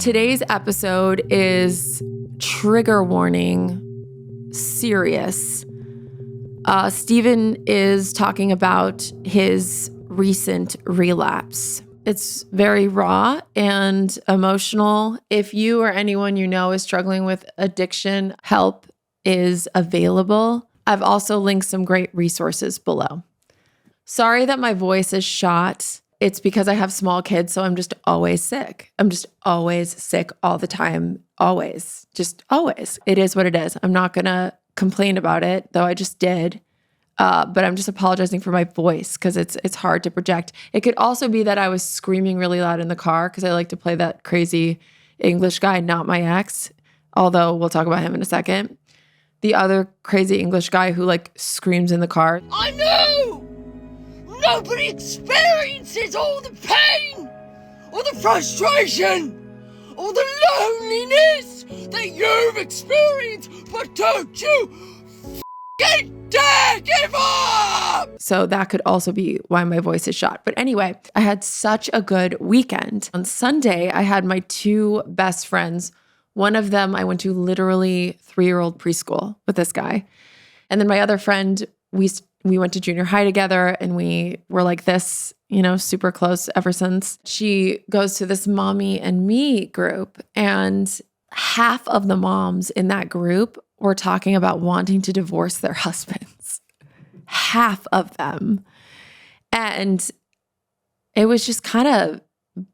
Today's episode is trigger warning, serious. Steven is talking about his recent relapse. It's very raw and emotional. If you or anyone you know is struggling with addiction, help is available. I've also linked some great resources below. Sorry that my voice is shot. It's because I have small kids, so I'm just always sick. I'm just always sick all the time. Always. Just always. It is what it is. I'm not going to complain about it, though I just did. But I'm just apologizing for my voice because it's hard to project. It could also be that I was screaming really loud in the car because I like to play that crazy English guy, not my ex, although we'll talk about him in a second. The other crazy English guy who like screams in the car. I know! Nobody experiences all the pain, or the frustration, or the loneliness that you've experienced, but don't you f***ing dare give up! So that could also be why my voice is shot. But anyway, I had such a good weekend. On Sunday, I had my two best friends. One of them, I went to literally 3-year-old preschool with this guy. And then my other friend, we went to junior high together and we were like this, super close ever since. She goes to this mommy and me group, and half of the moms in that group were talking about wanting to divorce their husbands. Half of them. And it was just kind of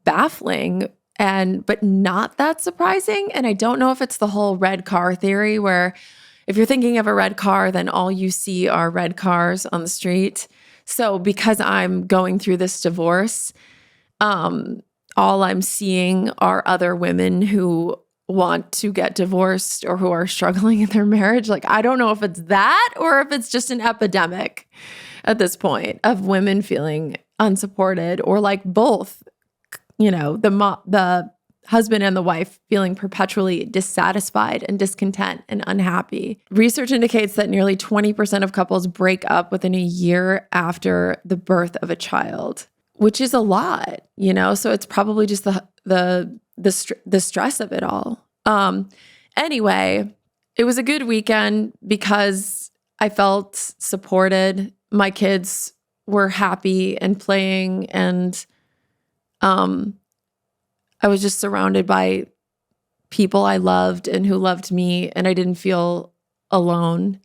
baffling but not that surprising. And I don't know if it's the whole red car theory where if you're thinking of a red car, then all you see are red cars on the street. So because I'm going through this divorce, all I'm seeing are other women who want to get divorced or who are struggling in their marriage. Like, I don't know if it's that or if it's just an epidemic at this point of women feeling unsupported, or like both, the husband and the wife feeling perpetually dissatisfied and discontent and unhappy. Research indicates that nearly 20% of couples break up within a year after the birth of a child, which is a lot, so it's probably just the stress of it all. Anyway, it was a good weekend because I felt supported. My kids were happy and playing, and I was just surrounded by people I loved and who loved me, and I didn't feel alone.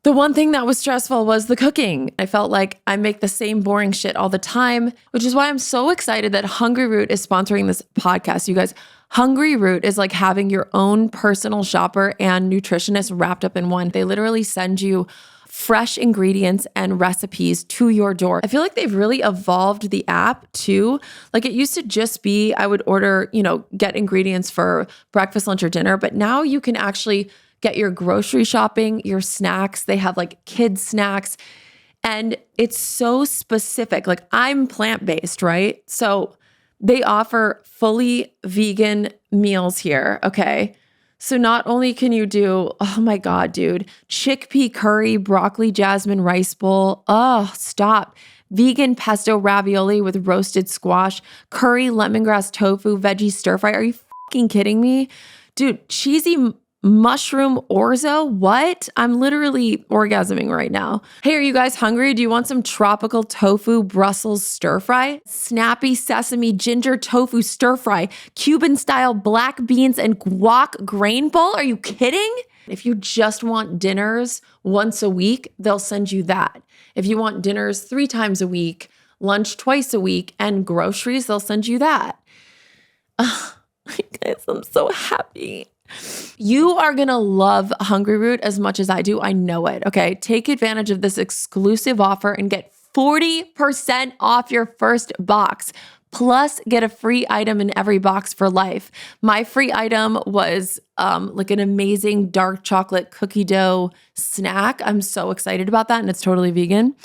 The one thing that was stressful was the cooking. I felt like I make the same boring shit all the time, which is why I'm so excited that Hungryroot is sponsoring this podcast. You guys, Hungryroot is like having your own personal shopper and nutritionist wrapped up in one. They literally send you fresh ingredients and recipes to your door. I feel like they've really evolved the app too. Like it used to just be, I would order, get ingredients for breakfast, lunch, or dinner, but now you can actually get your grocery shopping, your snacks. They have like kids snacks, and it's so specific. Like I'm plant-based, right? So they offer fully vegan meals here, okay? So not only can you do, oh my God, dude, chickpea curry, broccoli, jasmine rice bowl. Oh, stop. Vegan pesto ravioli with roasted squash, curry, lemongrass tofu, veggie stir fry. Are you fucking kidding me? Dude, cheesy mushroom orzo? What? I'm literally orgasming right now. Hey, are you guys hungry? Do you want some tropical tofu Brussels stir fry? Snappy sesame ginger tofu stir fry, Cuban style black beans and guac grain bowl? Are you kidding? If you just want dinners once a week, they'll send you that. If you want dinners 3 times a week, lunch twice a week, and groceries, they'll send you that. Guys, I'm so happy. You are going to love Hungryroot as much as I do. I know it. Okay. Take advantage of this exclusive offer and get 40% off your first box. Plus, get a free item in every box for life. My free item was like an amazing dark chocolate cookie dough snack. I'm so excited about that, and it's totally vegan.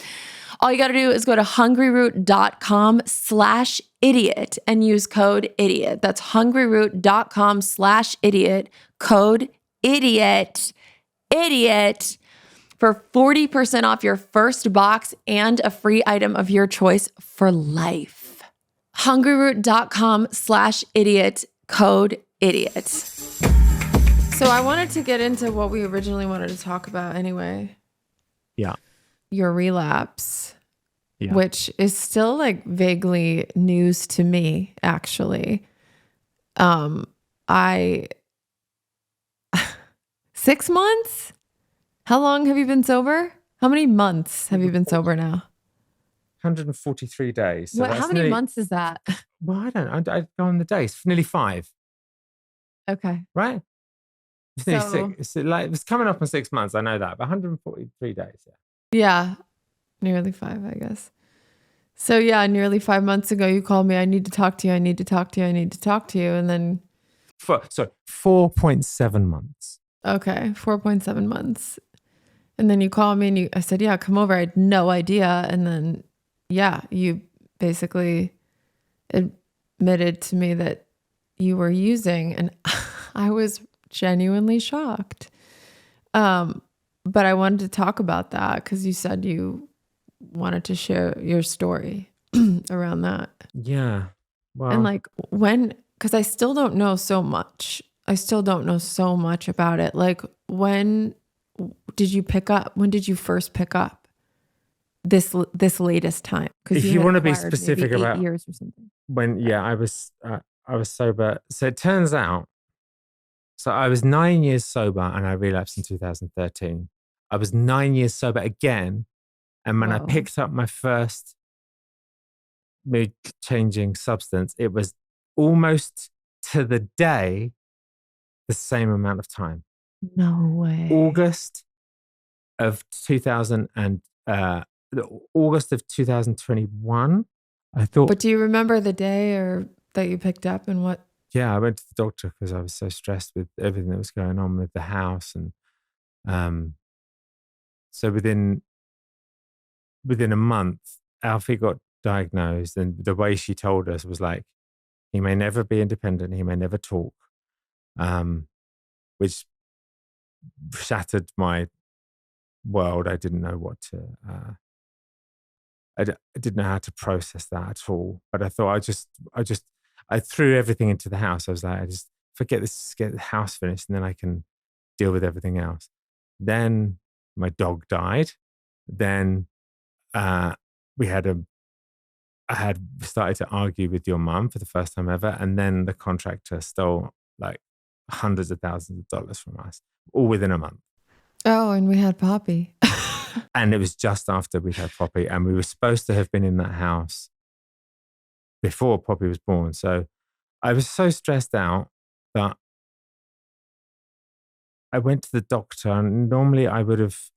All you got to do is go to hungryroot.com/idiot and use code idiot. That's hungryroot.com/idiot, code idiot for 40% off your first box and a free item of your choice for life. hungryroot.com/idiot, code idiot. So I wanted to get into what we originally wanted to talk about anyway. Yeah. Your relapse, Yeah. which is still like vaguely news to me, actually. I 6 months? How long have you been sober? How many months have you been sober now? 143 days. So How many months is that? Well, I don't know. I go on the days. Nearly 5, Okay. right? It's nearly So- 6. It's coming up on 6 months. I know that. But 143 days. Yeah. Yeah, nearly 5, I guess. So yeah, nearly 5 months ago, you called me. I need to talk to you. I need to talk to you. I need to talk to you. And then, 4.7 months. okay, 4.7 months. And then you called me and I said, yeah, come over. I had no idea. And then, yeah, you basically admitted to me that you were using, and I was genuinely shocked. But I wanted to talk about that because you said you wanted to share your story around that. Yeah. Well, And like because I still don't know so much. I still don't know so much about it. Like, when did you pick up? When did you first pick up this latest time? if you want to be specific about 8 years or something. when, I was sober. So it turns out, so I was 9 years sober and I relapsed in 2013. I was 9 years sober again. And when I Whoa. picked up my first mood changing substance, it was almost to the day the same amount of time. No way. August of 2021. I thought, But do you remember the day or that you picked up and what? yeah, I went to the doctor because I was so stressed with everything that was going on with the house. And so within a month, Alfie got diagnosed, and the way she told us was like, he may never be independent, he may never talk, which shattered my world. I didn't know what to, I didn't know how to process that at all. But I thought I threw everything into the house. I was like, I just forget this, just get the house finished, and then I can deal with everything else. Then my dog died. Then I had started to argue with your mum for the first time ever. And then the contractor stole like hundreds of thousands of dollars from us, all within a month. Oh, and we had Poppy. And it was just after we'd had Poppy, and we were supposed to have been in that house before Poppy was born. So I was so stressed out that I went to the doctor, and normally I would have,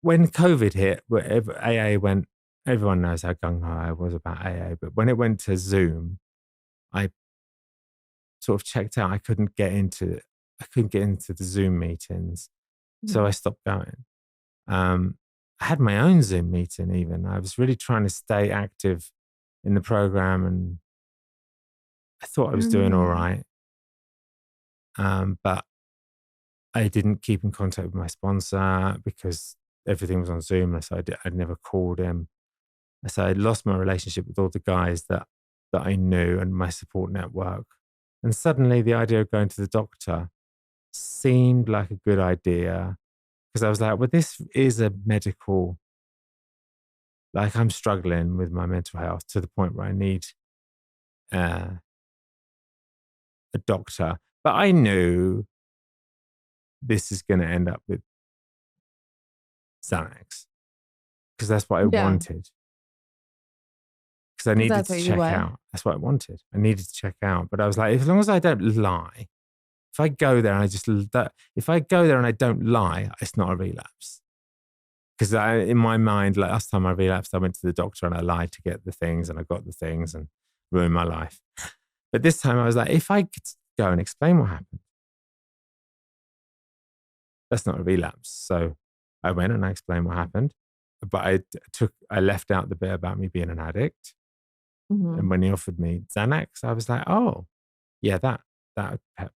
when COVID hit, wherever AA went, everyone knows how gung-ho I was about AA, but when it went to Zoom, I sort of checked out. I couldn't get into the Zoom meetings. So I stopped going. I had my own Zoom meeting even. I was really trying to stay active in the program, and I thought I was doing all right. But I didn't keep in contact with my sponsor because everything was on Zoom. So I'd never called him. So I lost my relationship with all the guys that I knew and my support network. And suddenly the idea of going to the doctor seemed like a good idea, because I was like, well, this is a medical, like, I'm struggling with my mental health to the point where I need a doctor. But I knew this is going to end up with Xanax because that's what I wanted. Because I needed to check out. That's what I wanted. I needed to check out. But I was like, as long as I don't lie, if I go there and I don't lie, it's not a relapse. Because in my mind, like last time I relapsed, I went to the doctor and I lied to get the things, and I got the things and ruined my life. But this time I was like, if I could go and explain what happened, that's not a relapse. So I went and I explained what happened. But I left out the bit about me being an addict. Mm-hmm. And when he offered me Xanax, I was like, oh, yeah, that would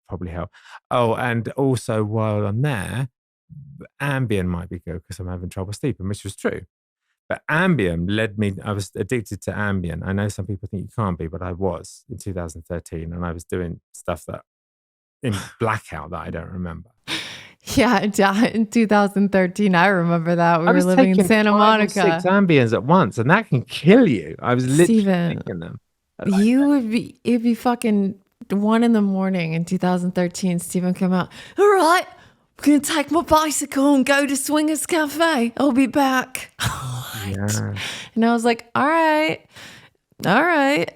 probably help. Oh, and also while I'm there, Ambien might be good because I'm having trouble sleeping, which was true. But Ambien led me, I was addicted to Ambien. I know some people think you can't be, but I was in 2013, and I was doing stuff that in blackout that I don't remember. Yeah, in 2013, I remember that. We were living in Santa Monica. 5 or 6 Ambiens at once, and that can kill you. I was literally Steven, taking them. it'd be fucking 1 a.m. in 2013. Steven came out, all right, I'm going to take my bicycle and go to Swingers Cafe. I'll be back. Yeah. And I was like, all right.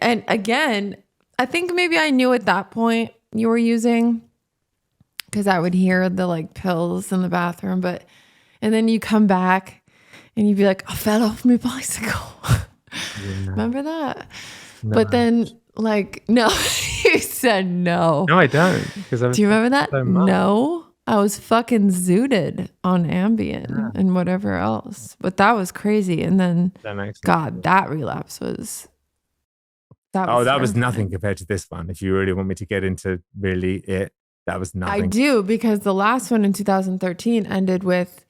And again, I think maybe I knew at that point you were using, because I would hear the like pills in the bathroom, and then you come back and you'd be like, I fell off my bicycle. Yeah. Remember that? No. But then like, no, you said no. No, I don't. Do you remember that? So much. No, I was fucking zooted on Ambien and whatever else, but that was crazy. And then God, that relapse was, that was nothing compared to this one. If you really want me to get into really it, that was nothing. I do, because the last one in 2013 ended with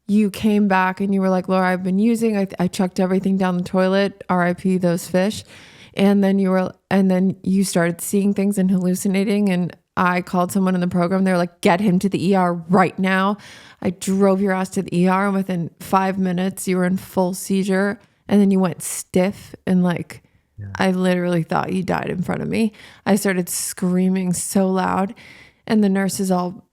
you came back and you were like, Laura, I've been using, I chucked everything down the toilet, RIP those fish. And then you started seeing things and hallucinating. And I called someone in the program. They were like, get him to the ER right now. I drove your ass to the ER, and within 5 minutes you were in full seizure. And then you went stiff and like, I literally thought you died in front of me. I started screaming so loud. And the nurses all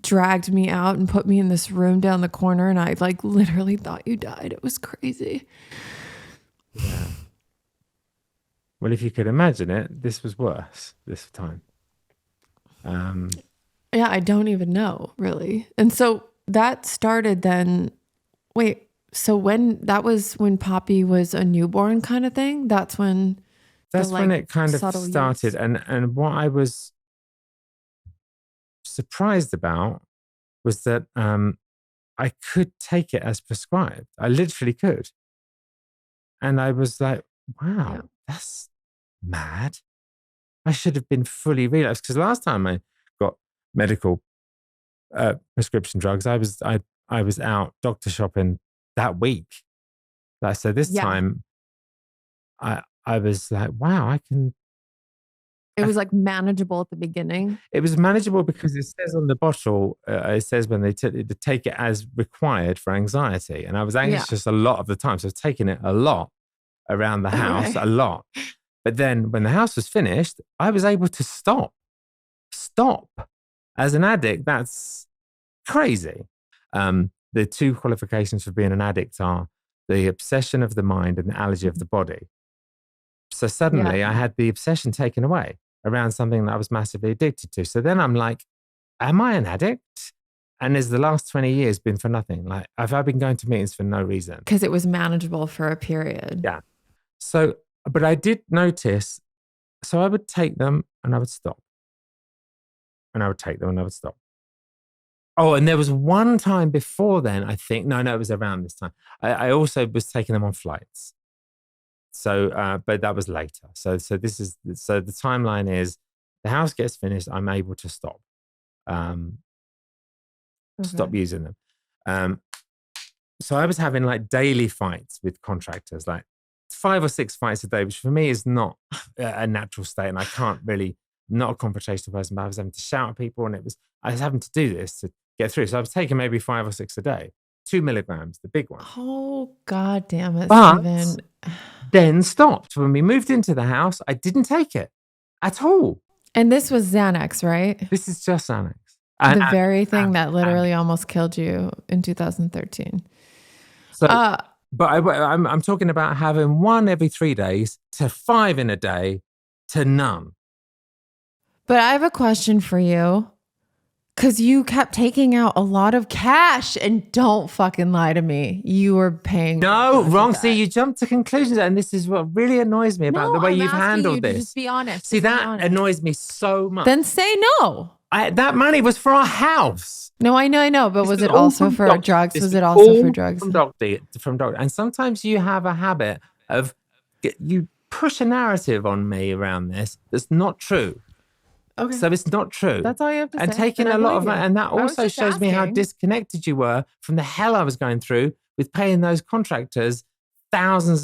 dragged me out and put me in this room down the corner. And I like literally thought you died. It was crazy. Yeah. Well, if you could imagine it, this was worse this time. Yeah, I don't even know really. And so that started then. Wait, so that was when Poppy was a newborn kind of thing? That's when it kind of started. And what I was surprised about was that I could take it as prescribed. I literally could. And I was like, wow, that's mad. I should have been fully relapsed, because last time I got medical prescription drugs, I was out doctor shopping that week. So this time I was like, wow, I can. It was like manageable at the beginning. It was manageable because it says on the bottle, it says when they take it as required for anxiety. And I was anxious a lot of the time. So I was taking it a lot around the house, a lot. But then when the house was finished, I was able to stop. As an addict, that's crazy. The 2 qualifications for being an addict are the obsession of the mind and the allergy of the body. So suddenly I had the obsession taken away around something that I was massively addicted to. So then I'm like, am I an addict? And has the last 20 years been for nothing? Like, have I been going to meetings for no reason? Because it was manageable for a period. Yeah. So, but I did notice, so I would take them and I would stop. And I would take them and I would stop. Oh, and there was one time before then, I think, no, it was around this time. I also was taking them on flights. So, but that was later. So the timeline is the house gets finished. I'm able to stop, stop using them. So I was having like daily fights with contractors, like 5 or 6 fights a day, which for me is not a natural state. And I can't really, I'm not a confrontational person, but I was having to shout at people, and I was having to do this to get through. So I was taking maybe 5 or 6 a day, 2 milligrams, the big one. Oh, God damn it, but Steven. Then stopped. When we moved into the house, I didn't take it at all. And this was Xanax, right? This is just Xanax. The very thing that literally almost killed you in 2013. So, but I'm talking about having 1 every 3 days to 5 in a day to none. But I have a question for you. Because you kept taking out a lot of cash, and don't fucking lie to me. You were paying. No, wrong. See, you jumped to conclusions, and this is what really annoys me about the way you've handled this. Just be honest. See, that annoys me so much. Then say no. That money was for our house. No, I know. But was it also for drugs? Was it also for drugs? From doctor. And sometimes you have a habit of, you push a narrative on me around this that's not true. Okay. So it's not true. That's all you have to say. And taking a lot of money. And that also shows me how disconnected you were from the hell I was going through with paying those contractors thousands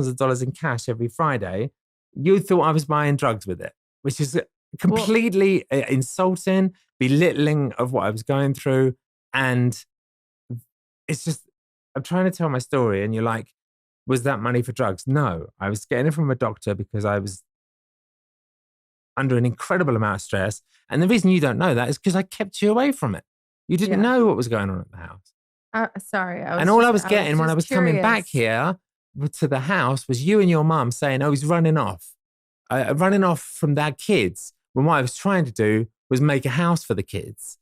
of dollars in cash every Friday, you thought I was buying drugs with it, which is completely insulting, belittling of what I was going through. And it's just, I'm trying to tell my story and you're like, was that money for drugs? No, I was getting it from a doctor because I was under an incredible amount of stress. And the reason you don't know that is because I kept you away from it. You didn't know what was going on at the house. Sorry. And all I was getting when I was coming back here to the house was you and your mum saying, oh, he's running off from their kids. When what I was trying to do was make a house for the kids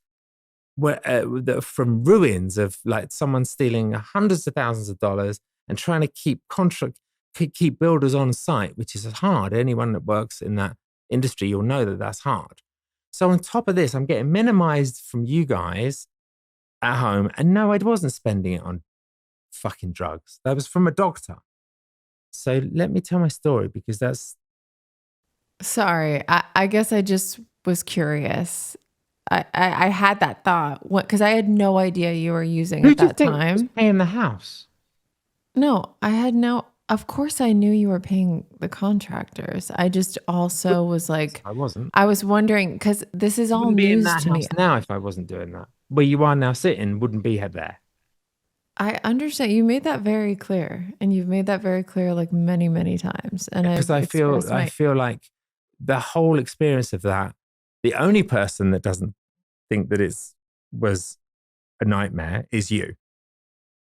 from ruins of like someone stealing hundreds of thousands of dollars and trying to keep builders on site, which is hard. Anyone that works in that industry, you'll know that that's hard. So on top of this, I'm getting minimized from you guys at home. And no, I wasn't spending it on fucking drugs. That was from a doctor. So let me tell my story because that's... Sorry. I guess I just was curious. I had that thought because I had no idea you were using at that time. Was paying the house? No, I had no... Of course I knew you were paying the contractors. I just also was like... I wasn't. I was wondering because this is all news to me. Now if I wasn't doing that. Where you are now sitting wouldn't be there. I understand. You made that very clear. And you've made that very clear like many, many times. And because I feel like the whole experience of that, the only person that doesn't think that was a nightmare is you.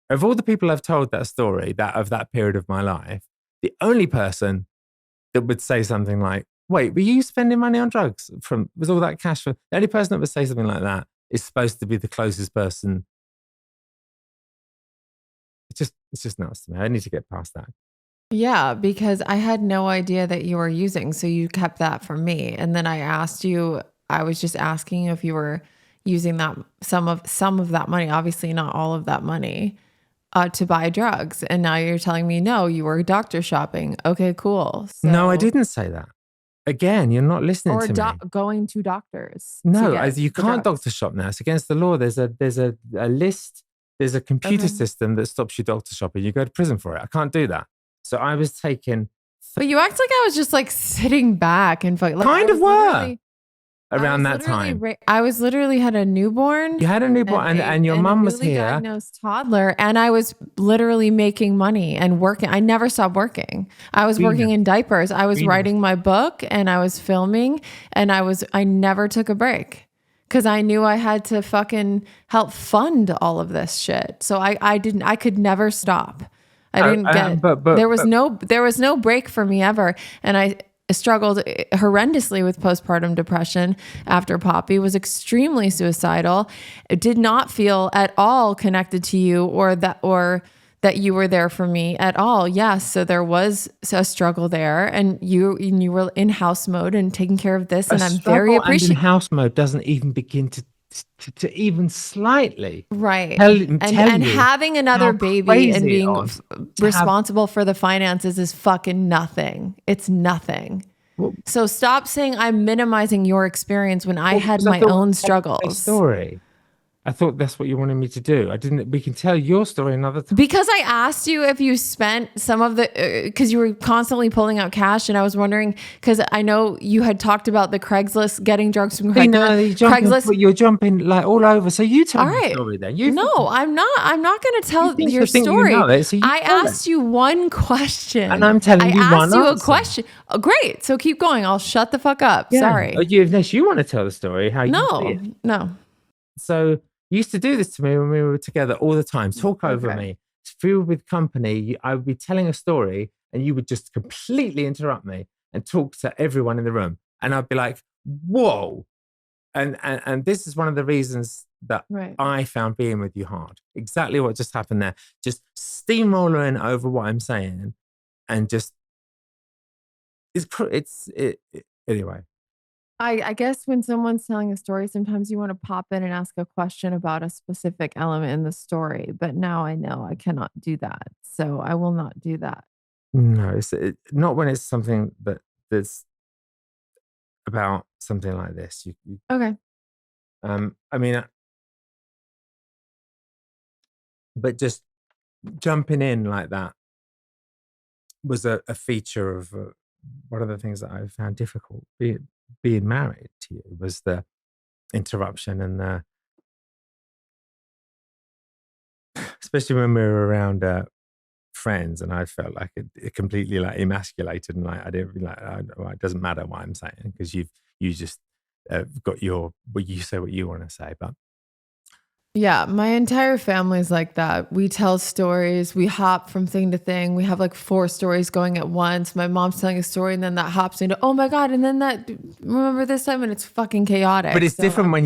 Of all the people I've told that story, of that period of my life, the only person that would say something like, wait, were you spending money on drugs? Was all that cash the only person that would say something like that is supposed to be the closest person. It's just nuts to me. I need to get past that. Yeah, because I had no idea that you were using. So you kept that from me. And then I asked you, I was just asking if you were using that some of that money, obviously not all of that money, to buy drugs. And now you're telling me, no, you were doctor shopping. Okay, cool. So, no, I didn't say that. Again, you're not listening to me. Or going to doctors. No, you can't doctor shop now. It's against the law. There's a list. There's a computer system that stops you doctor shopping. You go to prison for it. I can't do that. So I was taking... But you act like I was just like sitting back and fucking... Like, kind of were. Around that time. I was literally had a newborn. You had a newborn and your mum was here. Diagnosed toddler. And I was literally making money and working. I never stopped working. I was working in diapers. I was writing my book and I was filming and I never took a break because I knew I had to fucking help fund all of this shit. So I could never stop. I didn't get, there was no break for me ever. And I struggled horrendously with postpartum depression after Poppy, was extremely suicidal. It did not feel at all connected to you or that you were there for me at all. Yes. So there was a struggle there and you were in house mode and taking care of this. And I'm very appreciative. And in house mode doesn't even begin to even slightly right and having another baby and being responsible for the finances is fucking nothing. It's nothing. So stop saying I'm minimizing your experience when I had my own struggles. Story. I thought that's what you wanted me to do. We can tell your story another time. Because I asked you if you spent some of the, because you were constantly pulling out cash. And I was wondering, because I know you had talked about the Craigslist, getting drugs from Craigslist. You're jumping like all over. So you tell me the story then. No, I'm not going to tell your story. You know it, so I asked you one question. And I'm telling you one answer. I asked you a question. Oh, great. So keep going. I'll shut the fuck up. Yeah. Sorry. Unless you want to tell the story. No. So... You used to do this to me when we were together all the time, talk over me, filled with company. I would be telling a story and you would just completely interrupt me and talk to everyone in the room. And I'd be like, whoa. And this is one of the reasons that I found being with you hard. Exactly what just happened there. Just steamrolling over what I'm saying and just, anyway. I guess when someone's telling a story, sometimes you want to pop in and ask a question about a specific element in the story. But now I know I cannot do that. So I will not do that. No, it's not when it's something that's about something like this. Okay. I mean, but just jumping in like that was a feature of one of the things that I found difficult being married to you was the interruption and the, especially when we were around friends, and I felt like it completely like emasculated, and like I didn't like well, it doesn't matter what I'm saying because you just got your you say what you want to say, but Yeah, my entire family's like that. We tell stories, we hop from thing to thing. We have like 4 stories going at once. My mom's telling a story and then that hops into, oh my God, and then that, remember this time, and it's fucking chaotic. but it's So, different when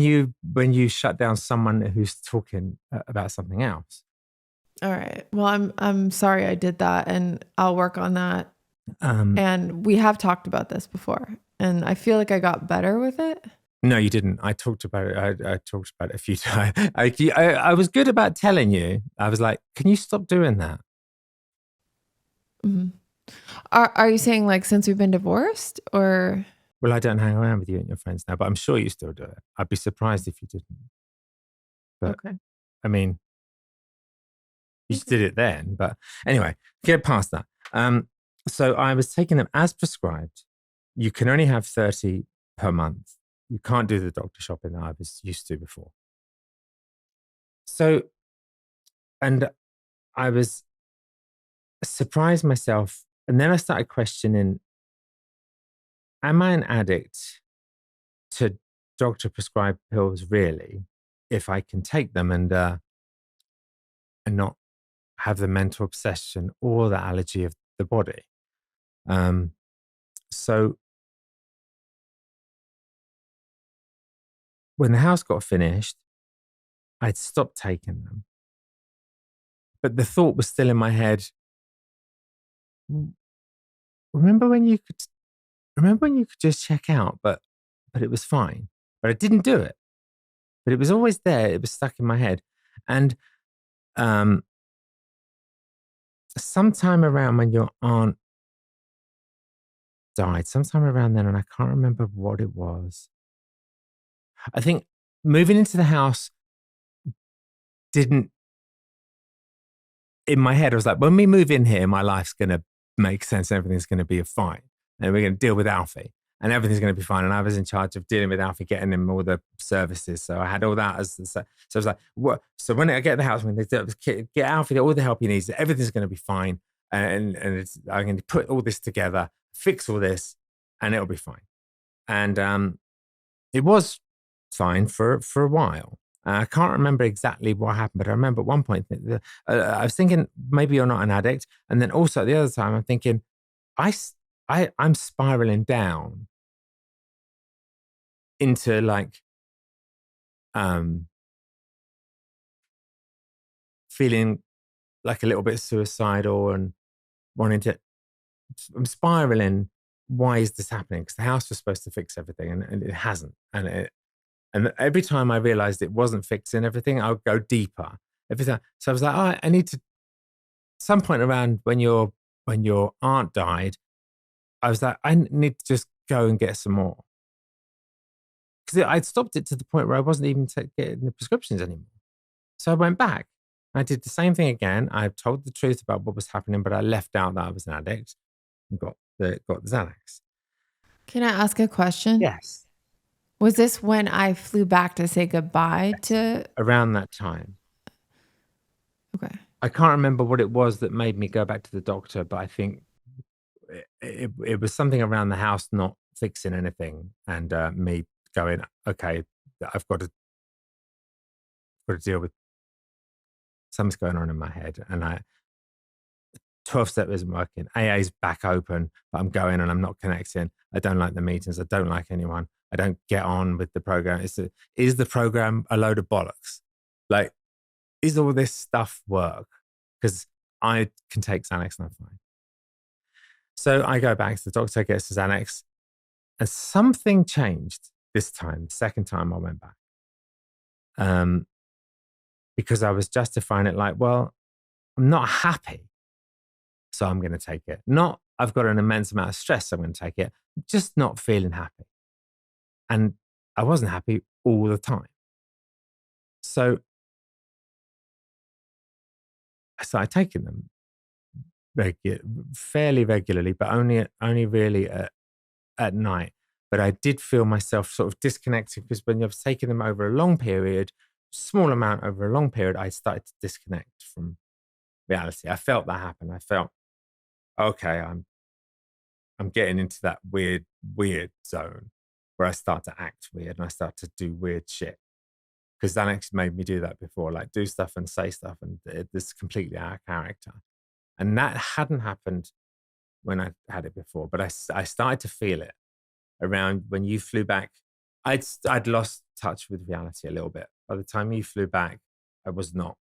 you shut down someone who's talking about something else. all right. Well, I'm sorry I did that, and I'll work on that. And we have talked about this before, and I feel like I got better with it. No, you didn't. I talked about it. I talked about it a few times. I was good about telling you. I was like, can you stop doing that? Mm-hmm. Are you saying like since we've been divorced, or? Well, I don't hang around with you and your friends now, but I'm sure you still do it. I'd be surprised if you didn't. But, Okay. I mean, you just did it then. But anyway, get past that. So I was taking them as prescribed. You can only have 30 per month. You can't do the doctor shopping that I was used to before. So, and I was surprised myself. And then I started questioning, am I an addict to doctor prescribed pills really, if I can take them and not have the mental obsession or the allergy of the body? So when the house got finished, I'd stopped taking them. But the thought was still in my head. Remember when you could just check out, but it was fine. But I didn't do it. But it was always there. It was stuck in my head. And sometime around when your aunt died, sometime around then, and I can't remember what it was. I think moving into the house didn't, in my head, I was like, when we move in here, my life's going to make sense and everything's going to be fine. And we're going to deal with Alfie and everything's going to be fine. And I was in charge of dealing with Alfie, getting him all the services. So I had all that so I was like, what? So when I get the house, when they get Alfie all the help he needs, everything's going to be fine. And I'm going to put all this together, fix all this, and it'll be fine. And it was fine for a while. I can't remember exactly what happened, but I remember at one point I was thinking maybe you're not an addict, and then also at the other time I'm thinking I'm spiraling down into like feeling like a little bit suicidal and wanting to. I'm spiraling. Why is this happening? Because the house was supposed to fix everything, and it hasn't, And every time I realized it wasn't fixing everything, I would go deeper. Every time. So I was like, oh, I need to, some point around when your aunt died, I was like, I need to just go and get some more. Because I'd stopped it to the point where I wasn't even getting the prescriptions anymore. So I went back. I did the same thing again. I told the truth about what was happening, but I left out that I was an addict and got the Xanax. Can I ask a question? Yes. Was this when I flew back to say goodbye to? Around that time. Okay. I can't remember what it was that made me go back to the doctor, but I think it was something around the house not fixing anything and me going, okay, I've got to deal with something's going on in my head. And 12-step isn't working. AA's back open, but I'm going and I'm not connecting. I don't like the meetings. I don't like anyone. I don't get on with the program. Is the program a load of bollocks? Like, is all this stuff work? Because I can take Xanax and I'm fine. So I go back to the doctor, gets the Xanax, and something changed this time, the second time I went back. Because I was justifying it like, well, I'm not happy, so I'm going to take it. Not, I've got an immense amount of stress, so I'm going to take it. I'm just not feeling happy. And I wasn't happy all the time. So I started taking them. fairly regularly, but only really at night. But I did feel myself sort of disconnecting, because when you've taken them over a long period, small amount over a long period, I started to disconnect from reality. I felt that happen. I felt, okay, I'm getting into that weird zone where I start to act weird and I start to do weird shit. Because Xanax made me do that before, like do stuff and say stuff, and this is completely out of character. And that hadn't happened when I had it before, but I started to feel it around when you flew back. I'd lost touch with reality a little bit. By the time you flew back, I was not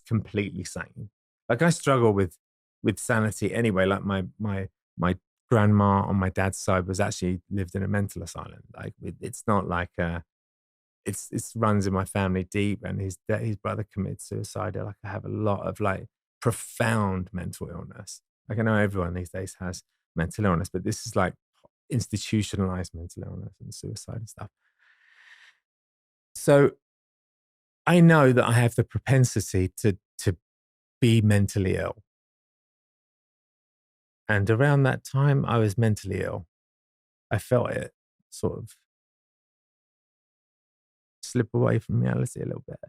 completely sane. Like, I struggle with sanity anyway. Like my grandma on my dad's side was actually lived in a mental asylum. Like, it's not like it's runs in my family deep, and his brother committed suicide. Like, I have a lot of like profound mental illness. Like, I know everyone these days has mental illness, but this is like institutionalized mental illness and suicide and stuff. So I know that I have the propensity to be mentally ill. And around that time, I was mentally ill. I felt it sort of slip away from reality a little bit.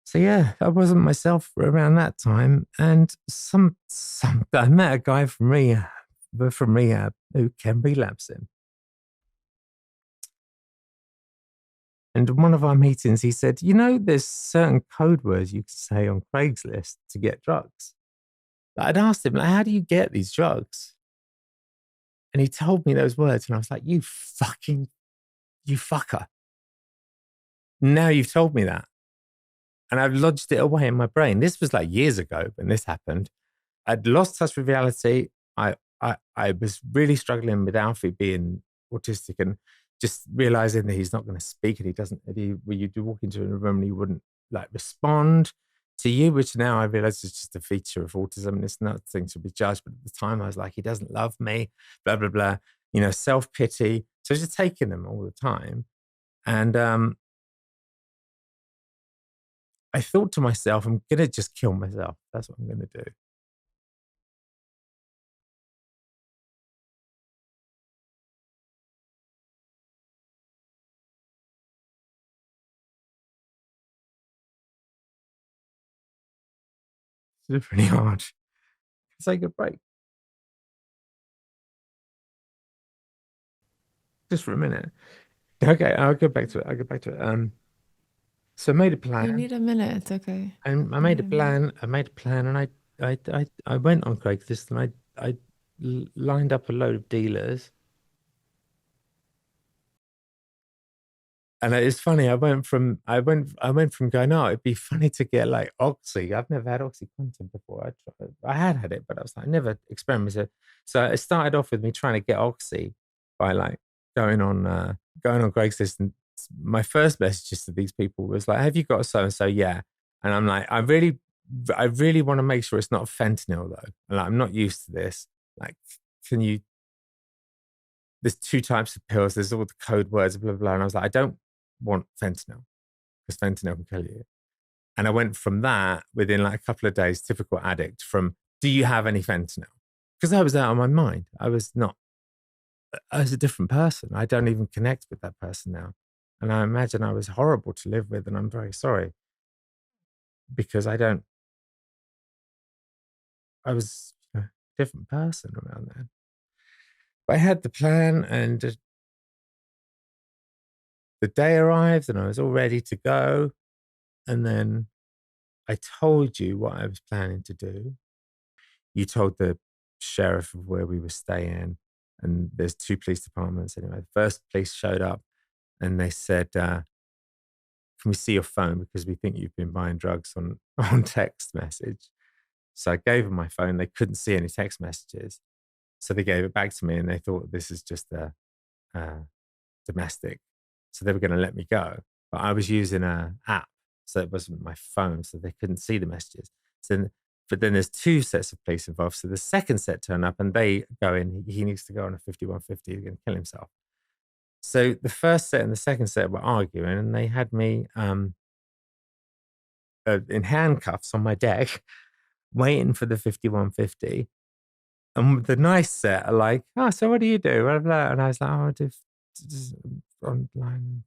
So yeah, I wasn't myself around that time. And I met a guy from rehab who can relapse in. And in one of our meetings, he said, there's certain code words you can say on Craigslist to get drugs. I'd asked him, like, how do you get these drugs? And he told me those words, and I was like, you fucker. Now you've told me that. And I've lodged it away in my brain. This was like years ago when this happened. I'd lost touch with reality. I was really struggling with Alfie being autistic, and just realizing that he's not going to speak, and you do walk into a room and he wouldn't like respond to you, which now I realize is just a feature of autism, and it's not a thing to be judged. But at the time I was like, he doesn't love me, blah, blah, blah, self-pity. So I was just taking them all the time. And I thought to myself, I'm going to just kill myself. That's what I'm going to do. It's pretty hard. Take a break. Just for a minute. Okay, I'll go back to it. So I made a plan. You need a minute. It's okay. And I made a plan, and I went on Craigslist, and I lined up a load of dealers. And it's funny, I went from going, oh, it'd be funny to get like Oxy. I've never had OxyContin before. I had it, but I was like, I never experimented. So it started off with me trying to get Oxy by like going on Craigslist. And my first messages to these people was like, have you got a so-and-so? Yeah. And I'm like, I really want to make sure it's not fentanyl though. And like, I'm not used to this. Like, there's 2 types of pills. There's all the code words, blah, blah, blah. And I was like, I don't want fentanyl, because fentanyl can kill you. And I went from that within like a couple of days, typical addict, from, do you have any fentanyl? Because I was out of my mind. I was a different person. I don't even connect with that person now. And I imagine I was horrible to live with, and I'm very sorry, because I was a different person around then. But I had the plan, and the day arrived, and I was all ready to go. And then I told you what I was planning to do. You told the sheriff of where we were staying, and there's 2 police departments. Anyway, the first police showed up, and they said, can we see your phone? Because we think you've been buying drugs on text message. So I gave them my phone. They couldn't see any text messages. So they gave it back to me, and they thought this is just a domestic. So they were going to let me go. But I was using an app, so it wasn't my phone, so they couldn't see the messages. But then there's 2 sets of police involved. So the second set turn up, and they go in, he needs to go on a 5150, he's going to kill himself. So the first set and the second set were arguing, and they had me in handcuffs on my deck, waiting for the 5150. And the nice set are like, oh, so what do you do? Blah, blah. And I was like, oh, I do just online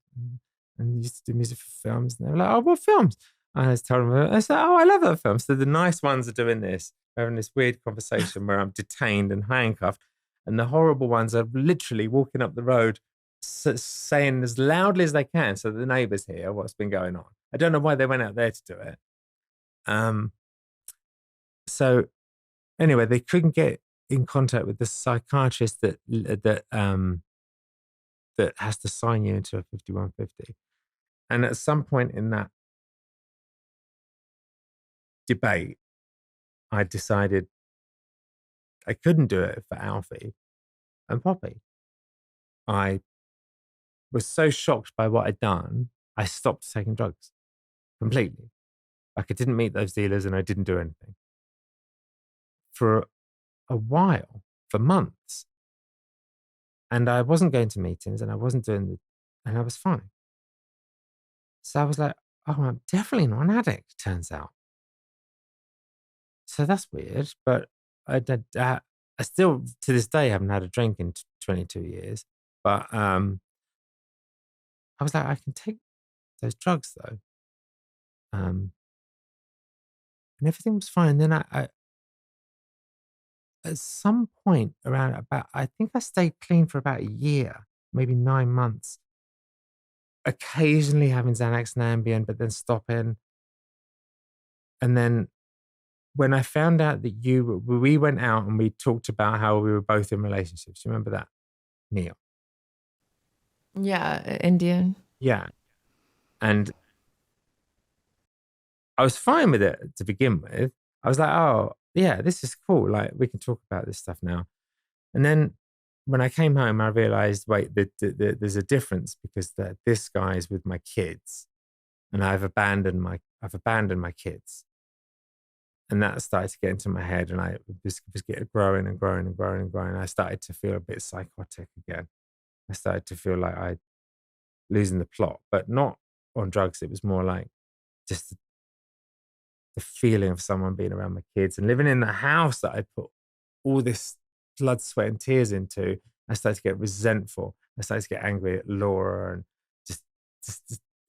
and used to do music for films. And they were like, oh, what films? And I was telling them, I said, oh, I love that film. So the nice ones are doing this, having this weird conversation where I'm detained and handcuffed. And the horrible ones are literally walking up the road, saying as loudly as they can so that the neighbors hear what's been going on. I don't know why they went out there to do it. So anyway, they couldn't get in contact with the psychiatrist that has to sign you into a 5150. And at some point in that debate, I decided I couldn't do it for Alfie and Poppy. I was so shocked by what I'd done, I stopped taking drugs completely. Like I didn't meet those dealers and I didn't do anything. For a while, for months. And I wasn't going to meetings and I wasn't and I was fine. So I was like, oh, I'm definitely not an addict, turns out. So that's weird, but I still, to this day, haven't had a drink in 22 years. But I was like, I can take those drugs though. And everything was fine. Then I at some point I think I stayed clean for about a year, maybe 9 months. Occasionally having Xanax and Ambien, but then stopping. And then when I found out that we went out and we talked about how we were both in relationships. You remember that, Neil? Yeah, Indian. Yeah. And I was fine with it to begin with. I was like, oh, yeah, this is cool. Like, we can talk about this stuff now. And then when I came home, I realized, wait, there's a difference because this guy is with my kids and I've abandoned my kids. And that started to get into my head and I was growing and growing and growing and growing. I started to feel a bit psychotic again. I started to feel like I losing the plot, but not on drugs. It was more like just the feeling of someone being around my kids and living in the house that I put all this blood, sweat, and tears into. I started to get resentful. I started to get angry at Laura and just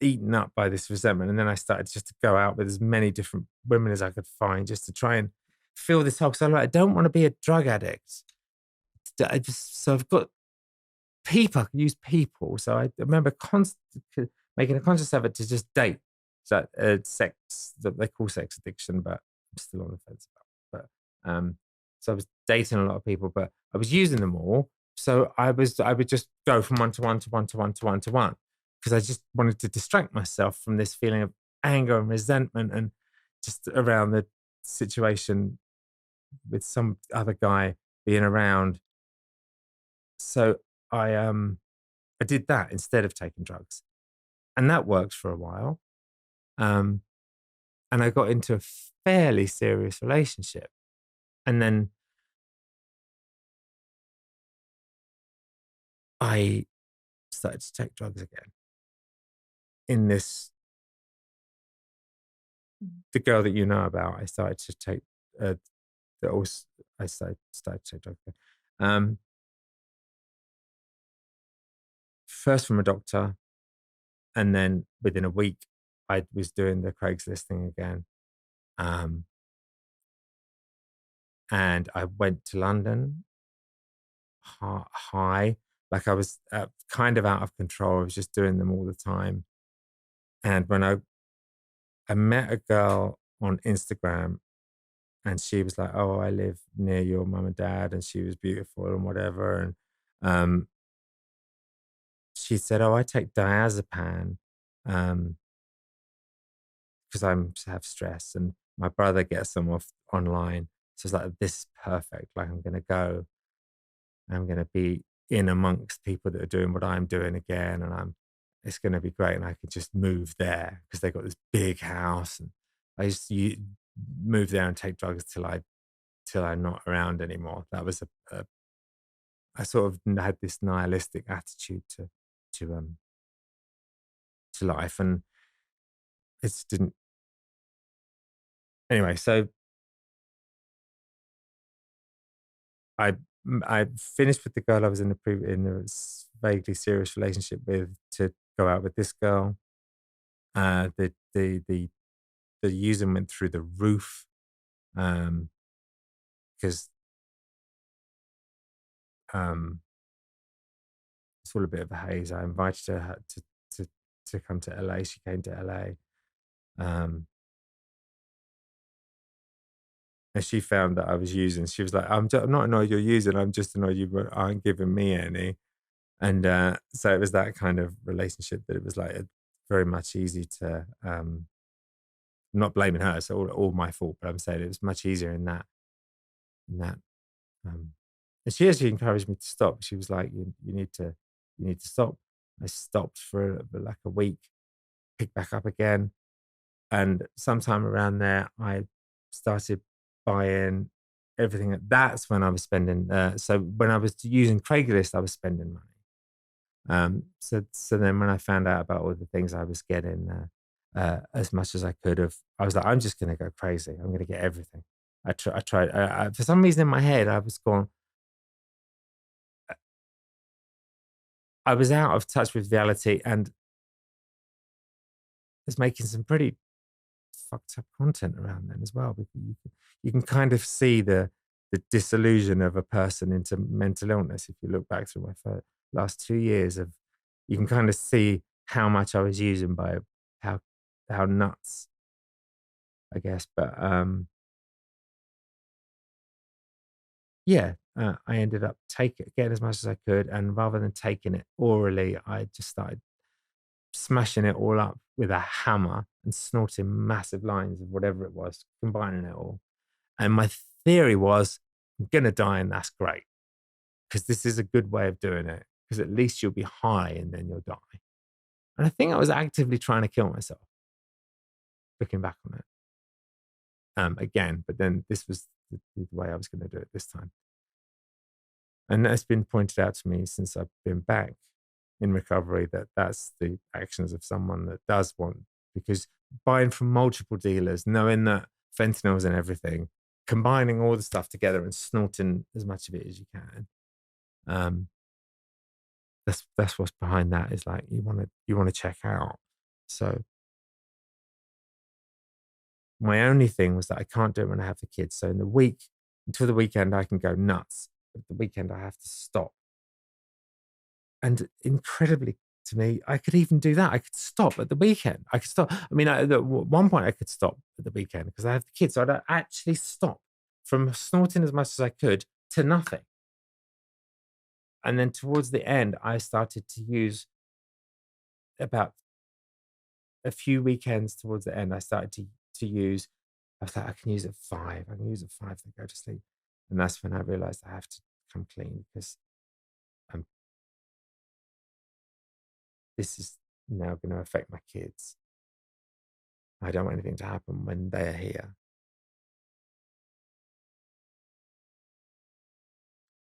eaten up by this resentment. And then I started just to go out with as many different women as I could find just to try and feel this hole. So I don't want to be a drug addict. So I've got people, I can use people. So I remember making a conscious effort to just date. So sex, that they call sex addiction, but I'm still on the fence about. But so I was dating a lot of people, but I was using them all. So I would just go from one to one to one to one to one to one because I just wanted to distract myself from this feeling of anger and resentment and just around the situation with some other guy being around. So I did that instead of taking drugs, and that worked for a while. And I got into a fairly serious relationship, and then I started to take drugs again. In this, the girl that you know about, I started to take. I started to take drugs again. First from a doctor, and then within a week, I was doing the Craigslist thing again. And I went to London high, like I was kind of out of control. I was just doing them all the time. And when I met a girl on Instagram and she was like, oh, I live near your mum and dad. And she was beautiful and whatever. And she said, oh, I take diazepam because I have stress and my brother gets them off online. So it's like, this is perfect. Like I'm going to go. I'm going to be in amongst people that are doing what I'm doing again. And it's going to be great. And I could just move there because they've got this big house. And I just move there and take drugs till I'm not around anymore. That was I sort of had this nihilistic attitude to to life, and it didn't. Anyway, so I finished with the girl I was in a vaguely serious relationship with to go out with this girl. The using went through the roof, because it's all a bit of a haze. I invited her to come to LA. She came to LA. And she found that I was using. She was like, I'm not annoyed you're using, I'm just annoyed you aren't giving me any. And so it was that kind of relationship that it was like very much easy to, not blaming her, so all my fault, but I'm saying it was much easier in that. And she actually encouraged me to stop. She was like, you need to stop. I stopped for like a week, picked back up again. And sometime around there, I started buying everything. That's when I was spending. So when I was using Craigslist, I was spending money. So then when I found out about all the things I was getting, as much as I could have, I was like, I'm just going to go crazy. I'm going to get everything. I tried. For some reason in my head, I was going. I was out of touch with reality and was making some pretty fucked up content around then as well. Because you can kind of see the disillusion of a person into mental illness. If you look back through my last 2 years of, you can kind of see how much I was using by how nuts, I guess. But I ended up getting as much as I could, and rather than taking it orally, I just started smashing it all up with a hammer and snorting massive lines of whatever it was, combining it all. And my theory was, I'm going to die and that's great, because this is a good way of doing it, because at least you'll be high and then you'll die. And I think I was actively trying to kill myself, looking back on it. Again, but then this was the way I was going to do it this time. And that's been pointed out to me since I've been back in recovery, that that's the actions of someone that does want, because buying from multiple dealers, knowing that fentanyl's and everything, combining all the stuff together and snorting as much of it as you can. That's what's behind that, is like, you want to check out. So my only thing was that I can't do it when I have the kids. So in the week, until the weekend, I can go nuts. But the weekend, I have to stop. And incredibly to me, I could even do that. I could stop at the weekend. I could stop. I mean, at one point, I could stop at the weekend because I have the kids. So I'd actually stop from snorting as much as I could to nothing. And then towards the end, I started to use, about a few weekends towards the end, I started to use, I was like, I can use it 5. I can use it 5 to go to sleep. And that's when I realized I have to come clean, because this is now going to affect my kids. I don't want anything to happen when they're here.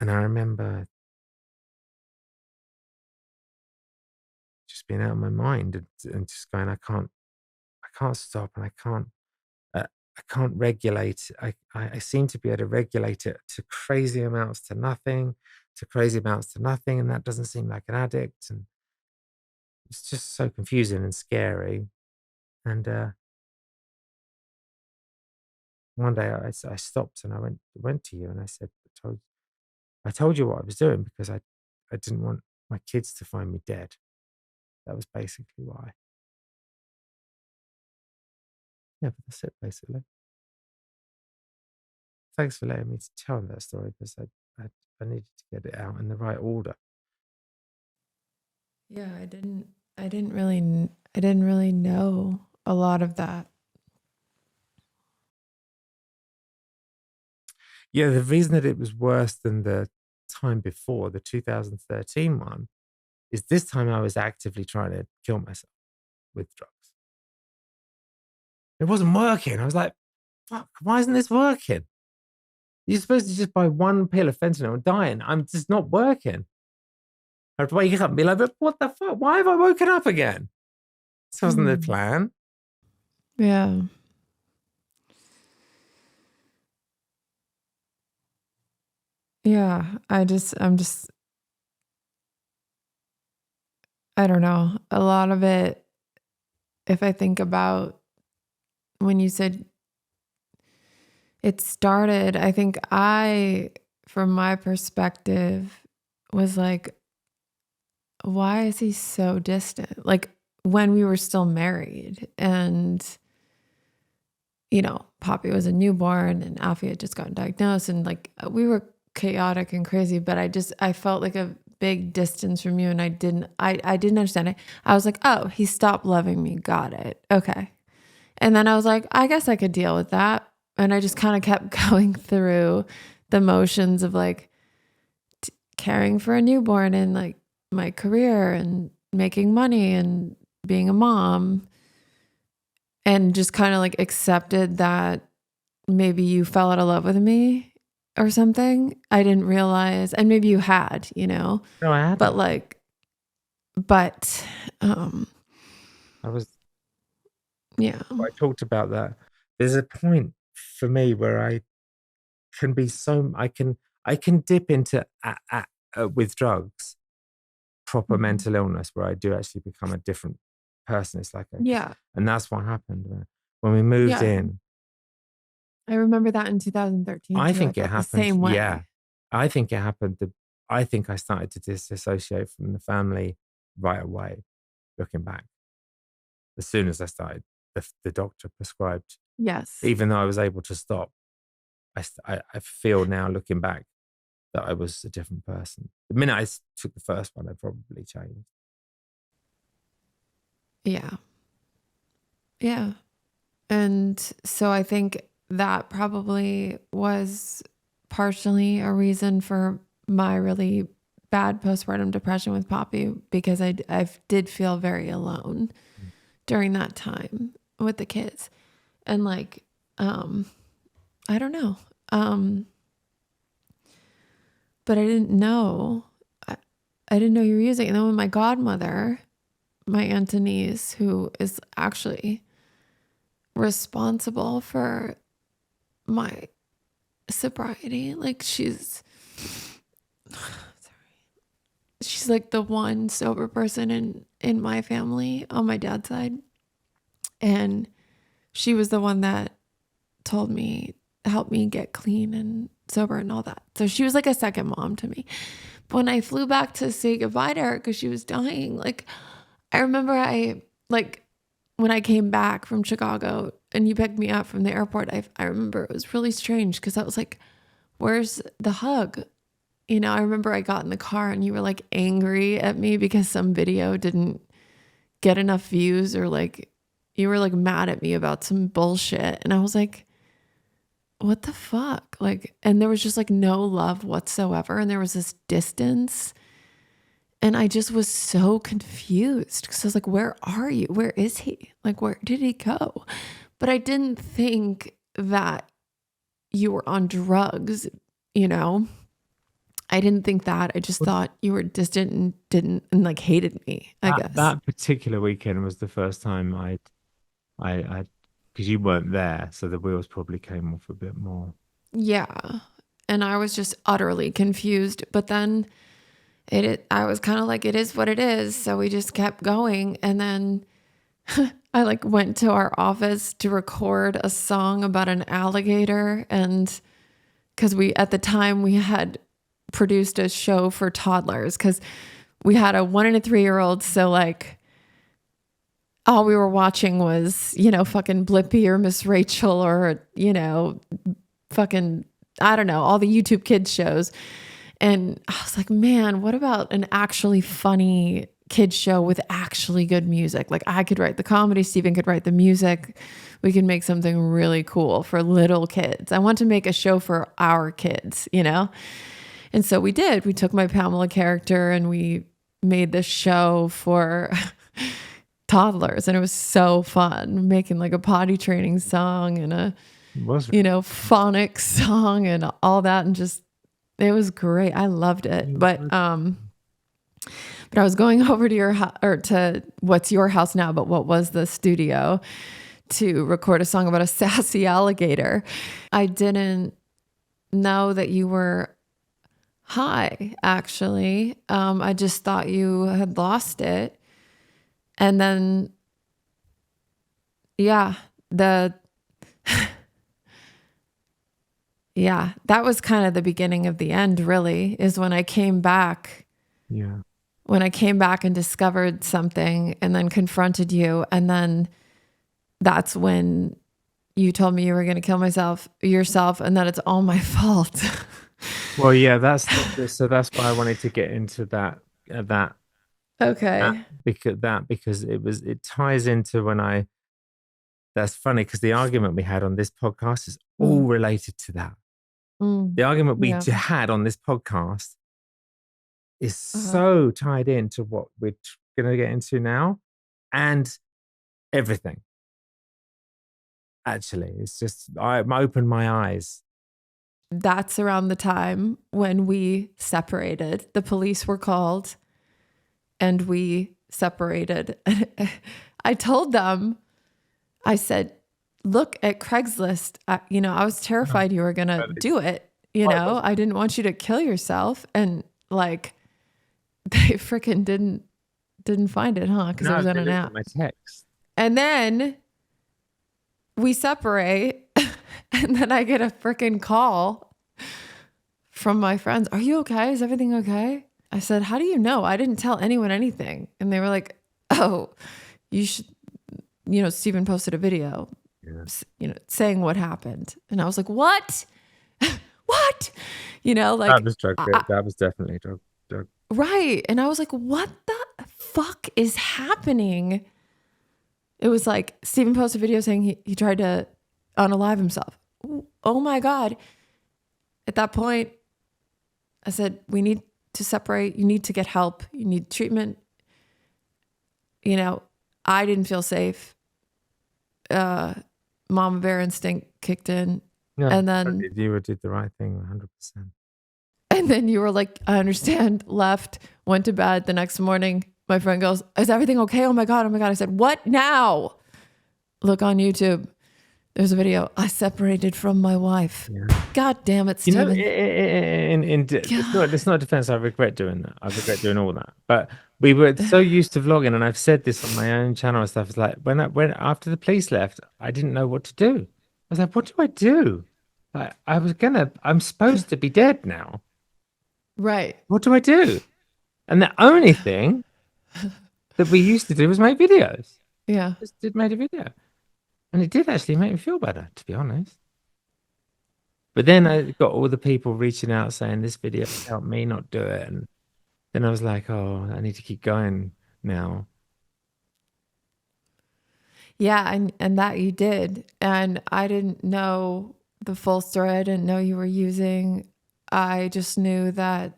And I remember just being out of my mind and just going, I can't stop, and I can't regulate. I seem to be able to regulate it to crazy amounts to nothing, and that doesn't seem like an addict. And it's just so confusing and scary. And one day I stopped and I went to you and I said, I told you what I was doing because I didn't want my kids to find me dead. That was basically why. Yeah, but that's it, basically. Thanks for letting me tell that story, because I needed to get it out in the right order. Yeah, I didn't really know a lot of that. Yeah, the reason that it was worse than the time before, the 2013 one, is this time I was actively trying to kill myself with drugs. It wasn't working. I was like, fuck, why isn't this working? You're supposed to just buy one pill of fentanyl and die, and I'm just not working. I'd wake up and be like, "But what the fuck? Why have I woken up again? This wasn't the plan." Yeah. Yeah. I don't know. A lot of it, if I think about when you said it started, I think from my perspective, was like, why is he so distant? Like when we were still married and, Poppy was a newborn and Alfie had just gotten diagnosed and like we were chaotic and crazy, but I felt like a big distance from you and I didn't understand it. I was like, oh, he stopped loving me. Got it. Okay. And then I was like, I guess I could deal with that. And I just kind of kept going through the motions of like caring for a newborn and like my career and making money and being a mom, and just kind of like accepted that maybe you fell out of love with me or something. I didn't realize, and maybe you had, No, I hadn't. but I was. Yeah. I talked about that. There's a point for me where I can be I can dip into with drugs, proper mental illness, where I do actually become a different person. It's like and that's what happened when we moved in. I remember that in 2013. I think it felt happened the same way. Yeah, I think it happened. I think I started to disassociate from the family right away. Looking back, as soon as I started, the doctor prescribed. Yes. Even though I was able to stop, I feel now looking back that I was a different person. The minute I took the first one, I probably changed. Yeah. Yeah. And so I think that probably was partially a reason for my really bad postpartum depression with Poppy, because I did feel very alone during that time with the kids. And like, I don't know. But I didn't know. I didn't know you were using it. And then when my godmother, my Aunt Denise, who is actually responsible for my sobriety, like she's like the one sober person in my family on my dad's side. And she was the one that told me, helped me get clean and sober and all that. So she was like a second mom to me. But when I flew back to say goodbye to her because she was dying, like I remember when I came back from Chicago and you picked me up from the airport, I remember it was really strange because I was like, where's the hug? I remember I got in the car and you were like angry at me because some video didn't get enough views, or like you were like mad at me about some bullshit. And I was like, what the fuck? Like, and there was just like no love whatsoever. And there was this distance. And I just was so confused because I was like, where are you? Where is he? Like, where did he go? But I didn't think that you were on drugs, I didn't think that. I just thought you were distant and like hated me, I guess. That particular weekend was the first time I because you weren't there, so the wheels probably came off a bit more. Yeah. And I was just utterly confused. But then I was kind of like, it is what it is. So we just kept going. And then I like went to our office to record a song about an alligator. And because at the time we had produced a show for toddlers, because we had a 1 and a 3-year-old. So like all we were watching was, fucking Blippi or Miss Rachel or, fucking, I don't know, all the YouTube kids shows. And I was like, man, what about an actually funny kids show with actually good music? Like I could write the comedy, Steven could write the music. We could make something really cool for little kids. I want to make a show for our kids, And so we did. We took my Pamela character and we made this show for toddlers. And it was so fun, making like a potty training song and a, phonics song and all that. And just, it was great. I loved it. But But I was going over to your house, or to what's your house now, but what was the studio, to record a song about a sassy alligator. I didn't know that you were high, actually. I just thought you had lost it. And then, yeah, yeah, that was kind of the beginning of the end, really, is when I came back. Yeah. When I came back and discovered something and then confronted you. And then that's when you told me you were going to kill yourself, and that it's all my fault. Well, yeah, that's why I wanted to get into that. Okay. Because it ties into when that's funny because the argument we had on this podcast is all related to that. The argument we had on this podcast is so tied into what we're going to get into now, and everything. Actually, it's just I opened my eyes. That's around the time when we separated. The police were called and we separated. I told them, I said, look at Craigslist. I was terrified you were going to do it. I didn't want you to kill yourself. And like, they freaking didn't find it, huh? Because it was on an app. My text. And then we separate. And then I get a freaking call from my friends. Are you okay? Is everything okay? I said, how do you know? I didn't tell anyone anything. And they were like, oh, you should, Stephen posted a video, saying what happened. And I was like, what? What? That was drug. That was definitely drug. Right. And I was like, what the fuck is happening? It was like Stephen posted a video saying he tried to unalive himself. Oh my God. At that point, I said, we need to separate. You need to get help. You need treatment. I didn't feel safe. Mama bear instinct kicked in. Yeah, and then you did the right thing 100%. And then you were like, I understand, left, went to bed. The next morning, my friend goes, is everything okay? Oh my God. I said, what now? Look on YouTube. There's a video. I separated from my wife. Yeah. God damn it, Stephen. It's not defense. I regret doing that. I regret doing all that. But we were so used to vlogging, and I've said this on my own channel and stuff. It's like when after the police left, I didn't know what to do. I was like, what do I do? Like, I'm supposed to be dead now. Right. What do I do? And the only thing that we used to do was make videos. Yeah. Just made a video. And it did actually make me feel better, to be honest. But then I got all the people reaching out saying this video helped me not do it. And then I was like, oh, I need to keep going now. Yeah, and that you did. And I didn't know the full story. I didn't know you were using. I just knew that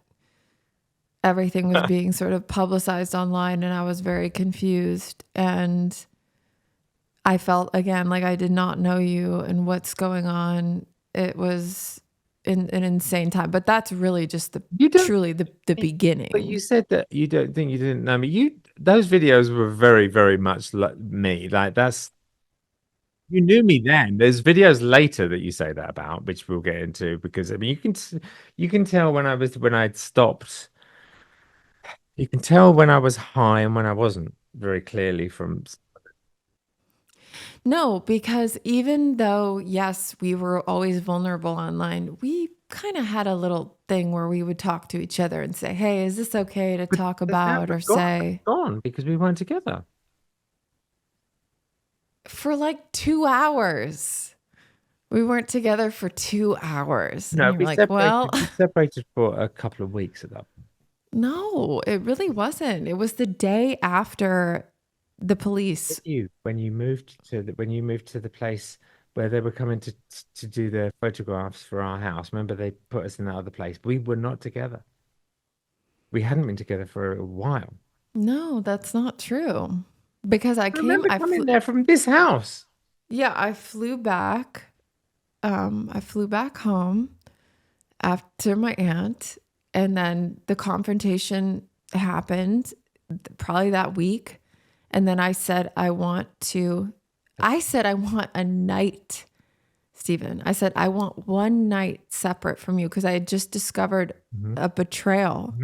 everything was being sort of publicized online, and I was very confused. And I felt, again, like I did not know you and what's going on. It was an insane time. But that's really just truly the beginning. But you said that you don't think you didn't know me. Those videos were very, very much like me. Like you knew me then. There's videos later that you say that about, which we'll get into, because I mean you can tell when I'd stopped. You can tell when I was high and when I wasn't very clearly from. No, because even though, yes, we were always vulnerable online, we kind of had a little thing where we would talk to each other and say, hey, is this okay to talk about or say? Gone because we weren't together. For like 2 hours. We weren't together for 2 hours. No, we separated for a couple of weeks at that point. No, it really wasn't. It was the day after the police. When you moved to the place where they were coming to do their photographs for our house. Remember, they put us in that other place. We were not together. We hadn't been together for a while. No, that's not true. Because I coming there from this house. Yeah, I flew back. I flew back home after my aunt, and then the confrontation happened probably that week. And then I said, I want a night, Stephen. I said, I want one night separate from you because I had just discovered a betrayal.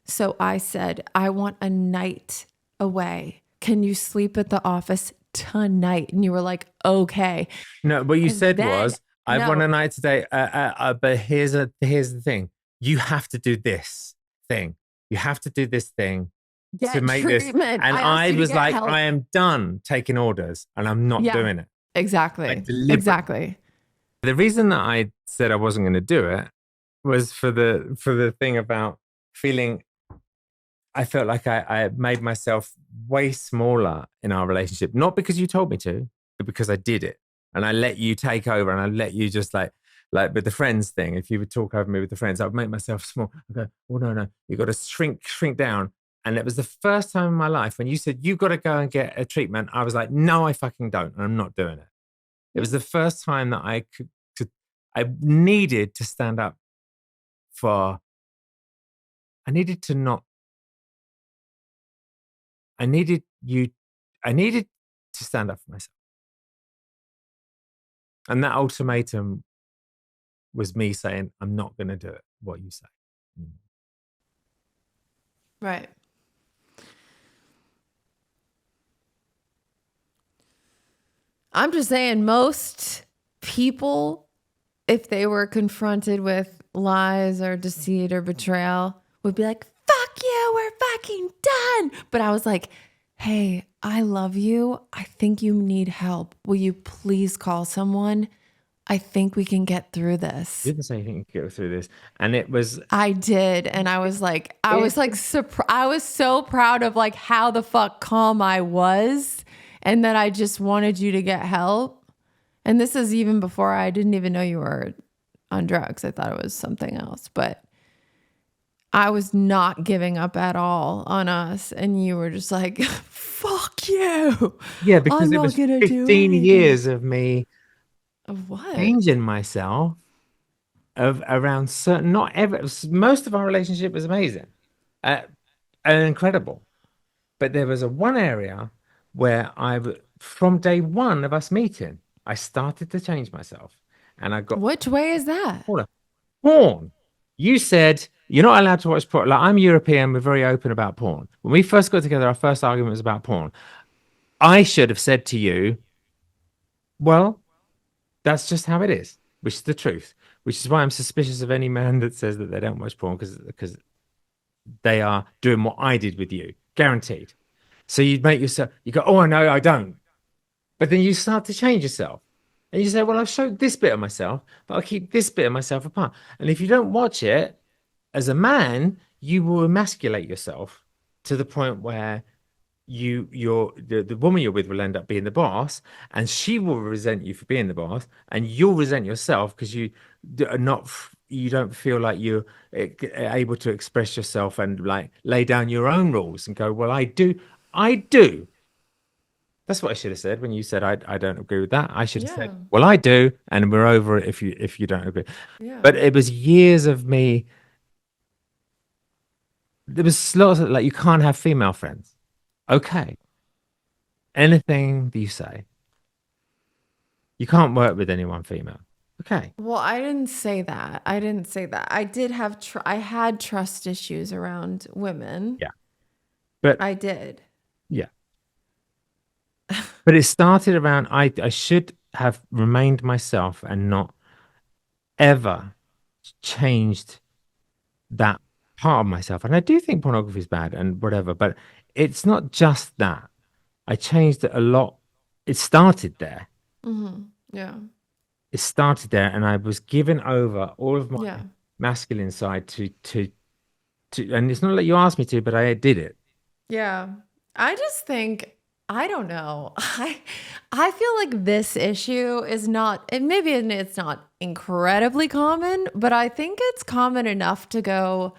So I said, I want a night away. Can you sleep at the office tonight? And you were like, okay. No, what you And said then- was, I no. want a night today, but here's the thing. You have to do this thing. You have to do this thing Get to make this. treatment. And I asked I you to was get like, help. I am done taking orders and I'm not doing it. Exactly. deliberately. Exactly. The reason that I said I wasn't going to do it was for the thing about feeling. I felt like I made myself way smaller in our relationship, not because you told me to, but because I did it. And I let you take over and I let you just like with the friends thing. If you would talk over me with the friends, I would make myself small. I go, oh, no, you got to shrink down. And it was the first time in my life when you said, you got to go and get a treatment. I was like, no, I fucking don't. And I'm not doing it. It was the first time that I I needed to stand up I needed to stand up for myself. And that ultimatum was me saying, I'm not going to do it, what you say. Right. I'm just saying, most people, if they were confronted with lies or deceit or betrayal, would be like, fuck you, we're fucking done. But I was like, hey, I love you. I think you need help. Will you please call someone? I think we can get through this. You didn't say you can get through this. And it was. I did. And I was so proud of like how the fuck calm I was. And that I just wanted you to get help. And this is even before I didn't even know you were on drugs. I thought it was something else. But I was not giving up at all on us. And you were just like, fuck you. Yeah, because I'm it not was gonna do 15 anything. years of me Of what? changing myself around certain, not ever, most of our relationship was amazing and incredible. But there was one area where from day one of us meeting, I started to change myself. And I got Which way is that? porn. You said you're not allowed to watch porn. Like, I'm European, we're very open about porn. When we first got together, our first argument was about porn. I should have said to you, well, that's just how it is, which is the truth, which is why I'm suspicious of any man that says that they don't watch porn because they are doing what I did with you, guaranteed. So you make yourself, you go, oh, no, I don't. But then you start to change yourself. And you say, well, I've showed this bit of myself, but I'll keep this bit of myself apart. And if you don't watch it, as a man, you will emasculate yourself to the point where the woman you're with will end up being the boss, and she will resent you for being the boss, and you'll resent yourself because you don't feel like you're able to express yourself and like lay down your own rules and go, well, I do. That's what I should have said when you said I don't agree with that. I should have said, well, I do, and we're over it if you don't agree. Yeah. But it was years of me. There was lots of like, you can't have female friends. Okay. Anything that you say. You can't work with anyone female. Okay. Well, I didn't say that. I did have I had trust issues around women. Yeah. But I did. Yeah. But it started around I should have remained myself and not ever changed that part of myself. And I do think pornography is bad and whatever, but it's not just that. I changed it a lot. It started there. Mm-hmm. Yeah. It started there, and I was giving over all of my Yeah. masculine side to, and it's not like you asked me to, but I did it. Yeah. I just think, I don't know. I feel like this issue is not, and maybe it's not incredibly common, but I think it's common enough to go,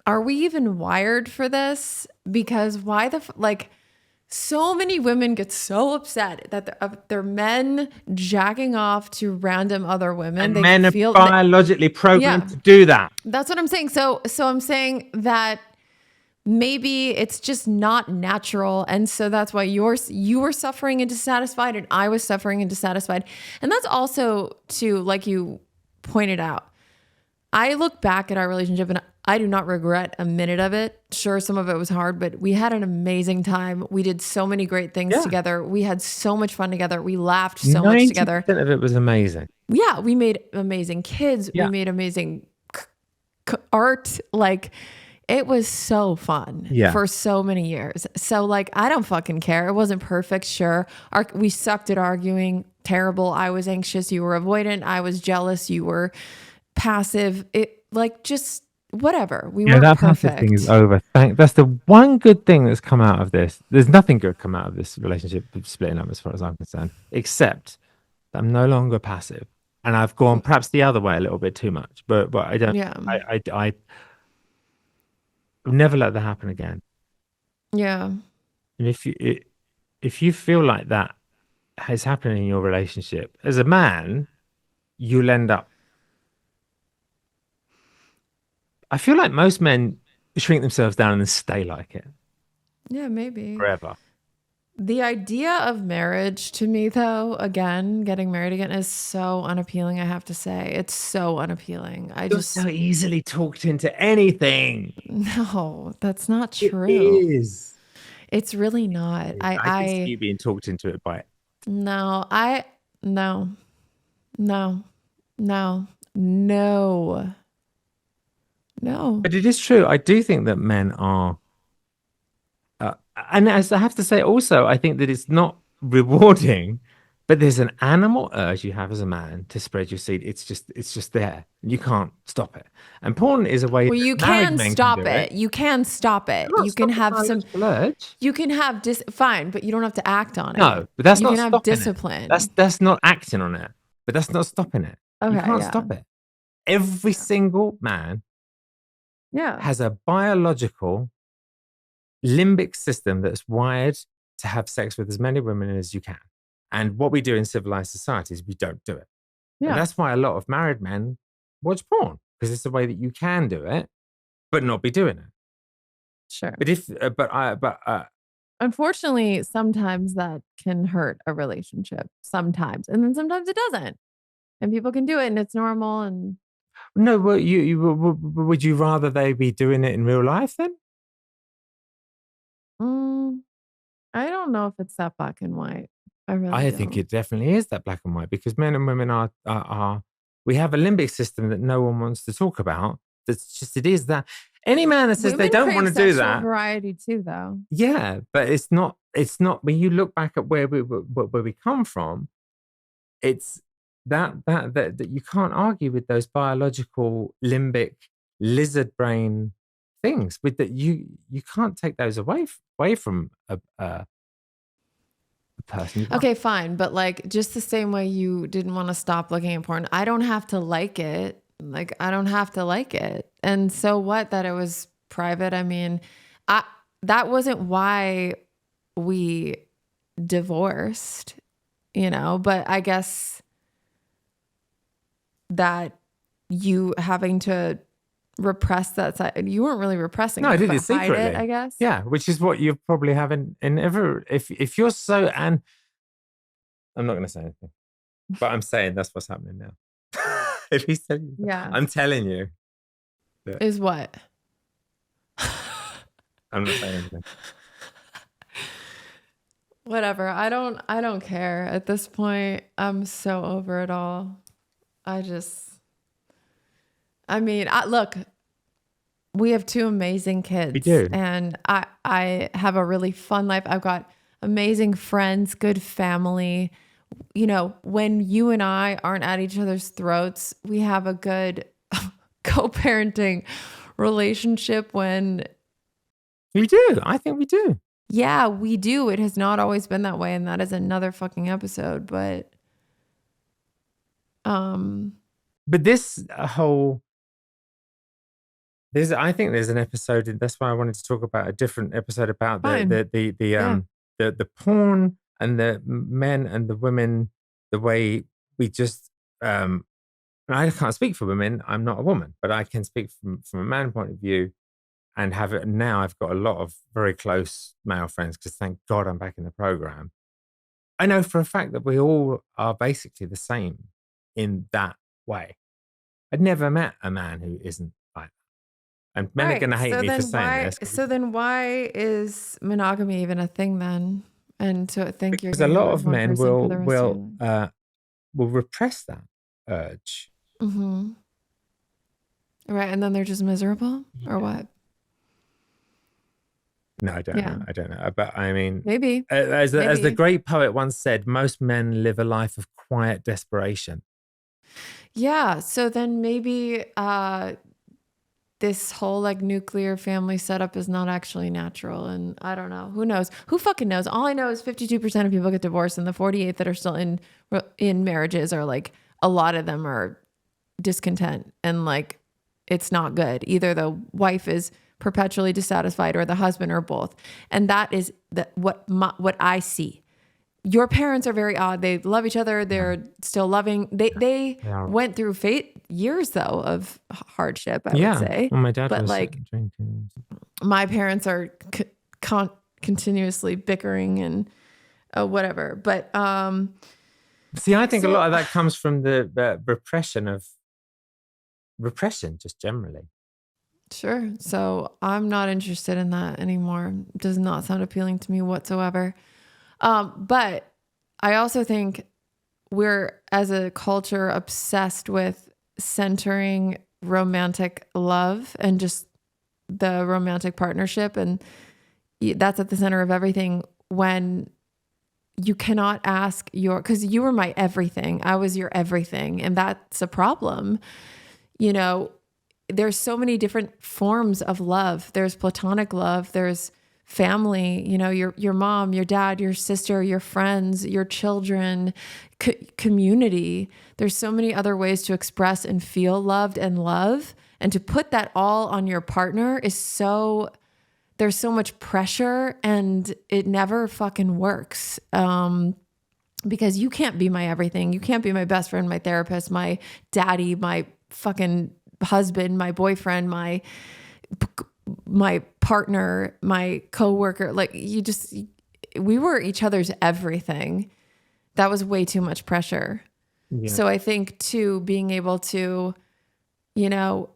are we even wired for this? Because So many women get so upset that their men jacking off to random other women. And They men are feel biologically programmed Yeah. to do that. That's what I'm saying. So I'm saying that maybe it's just not natural, and so that's why you were suffering and dissatisfied, and I was suffering and dissatisfied. And that's also too, like you pointed out, I look back at our relationship and I do not regret a minute of it. Sure, some of it was hard, but we had an amazing time. We did so many great things together. We had so much fun together. We laughed so much together. 90% of it was amazing. Yeah, we made amazing kids. Yeah. We made amazing art. Like, it was so fun for so many years. So, like, I don't fucking care. It wasn't perfect, sure. We sucked at arguing. Terrible. I was anxious. You were avoidant. I was jealous. You were passive. It, like, just whatever. We weren't that perfect. passive thing is over. That's the one good thing that's come out of this. There's nothing good come out of this relationship splitting up, as far as I'm concerned, except that I'm no longer passive, and I've gone perhaps the other way a little bit too much. But I don't. Yeah. I never let that happen again. Yeah. And if you feel like that is happening in your relationship, as a man, you'll end up. I feel like most men shrink themselves down and stay like it. Yeah, maybe. Forever. The idea of marriage to me, though, again, getting married again is so unappealing, I have to say. It's so unappealing. You're so easily talked into anything. No, that's not true. It is. It's really not. I can see you being talked into it by it. No. But it is true. I do think that men are, and as I have to say also, I think that it's not rewarding, but there's an animal urge you have as a man to spread your seed. It's just there. You can't stop it. And porn is a way. Well, you can stop it. You can stop it. You can have some urge. You can have fine, but you don't have to act on it. No, but that's you not can have discipline. That's not acting on it, but that's not stopping it. Okay, you can't stop it. Every single man has a biological limbic system that's wired to have sex with as many women as you can. And what we do in civilized societies, we don't do it. Yeah. And that's why a lot of married men watch porn, because it's a way that you can do it, but not be doing it. Sure. But unfortunately, sometimes that can hurt a relationship. Sometimes. And then sometimes it doesn't. And people can do it and it's normal. And no, well, would you rather they be doing it in real life then? I don't know if it's that black and white. I think it definitely is that black and white, because men and women are we have a limbic system that no one wants to talk about. That's just, it is that any man that says they don't want to do that. Variety too, though. Yeah, but it's not when you look back at where we come from, it's that you can't argue with those biological limbic lizard brain things with that. You can't take those away from a person. Okay, fine, but like, just the same way you didn't want to stop looking at porn, I don't have to like it. Like, I don't have to like it. And so what that it was private? I mean, that wasn't why we divorced, but I guess that you having to repress that side, you weren't really repressing. No, I did it secretly. It, I guess. Yeah, which is what you probably have in ever. If you're so, and I'm not going to say anything, but I'm saying that's what's happening now. If he's telling you, I'm telling you. Is what? I'm not saying anything. Whatever. I don't care at this point. I'm so over it all. Look, we have 2 amazing kids. We do. And I have a really fun life. I've got amazing friends, good family. When you and I aren't at each other's throats, we have a good co-parenting relationship. When we do. I think we do. Yeah, we do. It has not always been that way. And that is another fucking episode. But this whole... I think there's an episode, and that's why I wanted to talk about a different episode about the the porn and the men and the women, the way we just I can't speak for women, I'm not a woman, but I can speak from a man point of view, and have it now. I've got a lot of very close male friends, because thank God I'm back in the program. I know for a fact that we all are basically the same in that way. I'd never met a man who isn't like that. And men are going to hate me for saying this. So then why is monogamy even a thing then? And so think you're Because a gonna lot be of with one men person for the rest of your life. will repress that urge. Mm-hmm. Right, and then they're just miserable, or what? No, I don't know. I don't know. But I mean, maybe as the great poet once said, most men live a life of quiet desperation. Yeah. So then maybe this whole like nuclear family setup is not actually natural. And I don't know. Who knows? Who fucking knows? All I know is 52% of people get divorced, and the 48 that are still in marriages are like, a lot of them are discontent, and like it's not good. Either the wife is perpetually dissatisfied, or the husband, or both. And that is what I see. Your parents are very odd. They love each other. They're still loving. They went through years though of hardship, I would say. Well, my dad was like drinking. My parents are continuously bickering and whatever. But see, I think a lot of that comes from the repression, just generally. Sure. So I'm not interested in that anymore. It does not sound appealing to me whatsoever. But I also think we're, as a culture, obsessed with centering romantic love and just the romantic partnership. And that's at the center of everything, when you cannot ask because you were my everything. I was your everything. And that's a problem. You know, there's so many different forms of love. There's platonic love. There's family, you know, your mom, your dad, your sister, your friends, your children, community. There's so many other ways to express and feel loved and love. And to put that all on your partner there's so much pressure, and it never fucking works. Because you can't be my everything. You can't be my best friend, my therapist, my daddy, my fucking husband, my boyfriend, my partner, my coworker. Like we were each other's everything. That was way too much pressure. Yeah. So I think too, being able to, you know,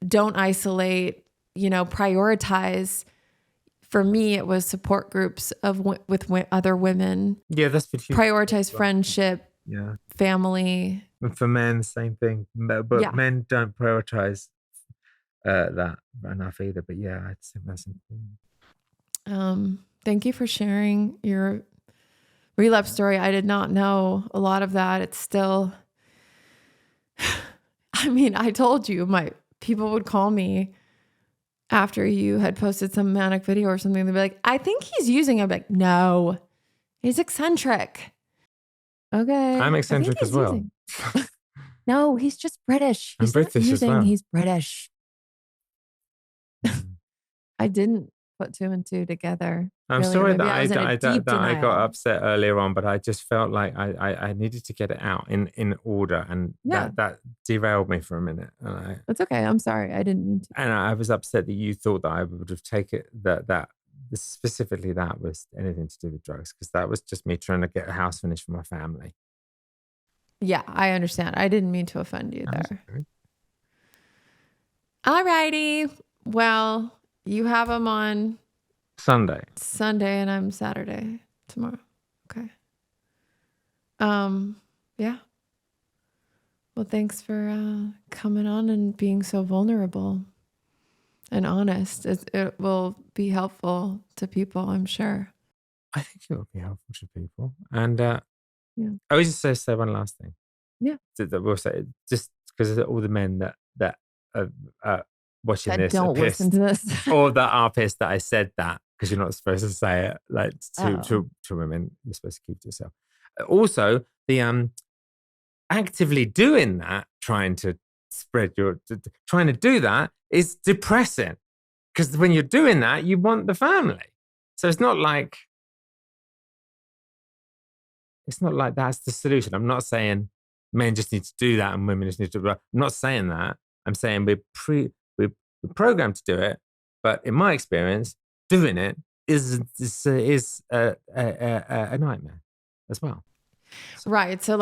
don't isolate, you know, prioritize. For me, it was support groups with other women. Yeah, that's what you prioritize friendship. Yeah, family. And for men, same thing. But men don't prioritize that enough either. But yeah, I think that's important. Thank you for sharing your relapse story. I did not know a lot of that. It's still, I mean, I told you, my people would call me after you had posted some manic video or something. They'd be like, I think he's using it. I'm like, no, he's eccentric. Okay. I'm eccentric as well. No, he's just British. He's I'm British as well. He's British. I didn't put two and two together. I'm sorry that I got upset earlier on, but I just felt like I needed to get it out in order, and that derailed me for a minute. That's okay. I'm sorry. I didn't mean to. And I was upset that you thought that I would have taken that specifically that was anything to do with drugs, because that was just me trying to get a house finished for my family. Yeah, I understand. I didn't mean to offend you there. All righty. Well, you have them on Sunday, and I'm Saturday tomorrow. Okay. Yeah. Well, thanks for coming on and being so vulnerable and honest. It will be helpful to people, I'm sure. I think it will be helpful to people. And I was just say one last thing. Yeah. That we'll say, just because all the men that are watching this don't listen to this, or that are pissed that I said that, because you're not supposed to say it like to women. You're supposed to keep it to yourself. Also, the actively doing that, trying to do that is depressing, because when you're doing that, you want the family. So it's not like that's the solution. I'm not saying men just need to do that and women just need to do that. I'm not saying that. I'm saying we're programmed to do it, but in my experience, doing it is a nightmare as well. Right. So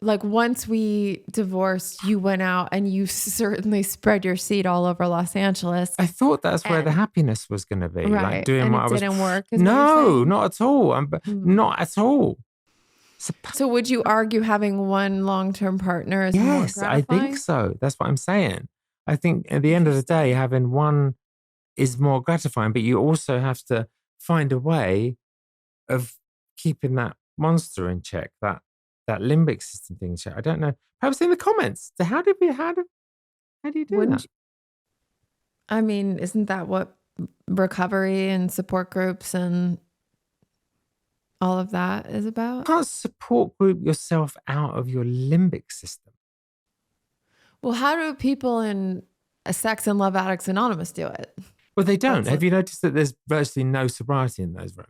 once we divorced, you went out and you certainly spread your seed all over Los Angeles. I thought that's where the happiness was going to be, right. like doing and what it I was. Didn't work. No, not at all. Not at all. So would you argue having one long-term partner is more gratifying? I think so. That's what I'm saying. I think at the end of the day, having one is more gratifying, but you also have to find a way of keeping that monster in check, that limbic system thing in check. I don't know. Perhaps in the comments. So how do you do that? I mean, isn't that what recovery and support groups and all of that is about? You can't support group yourself out of your limbic system. Well, how do people in Sex and Love Addicts Anonymous do it? Well, they don't. Have you noticed that there's virtually no sobriety in those rooms?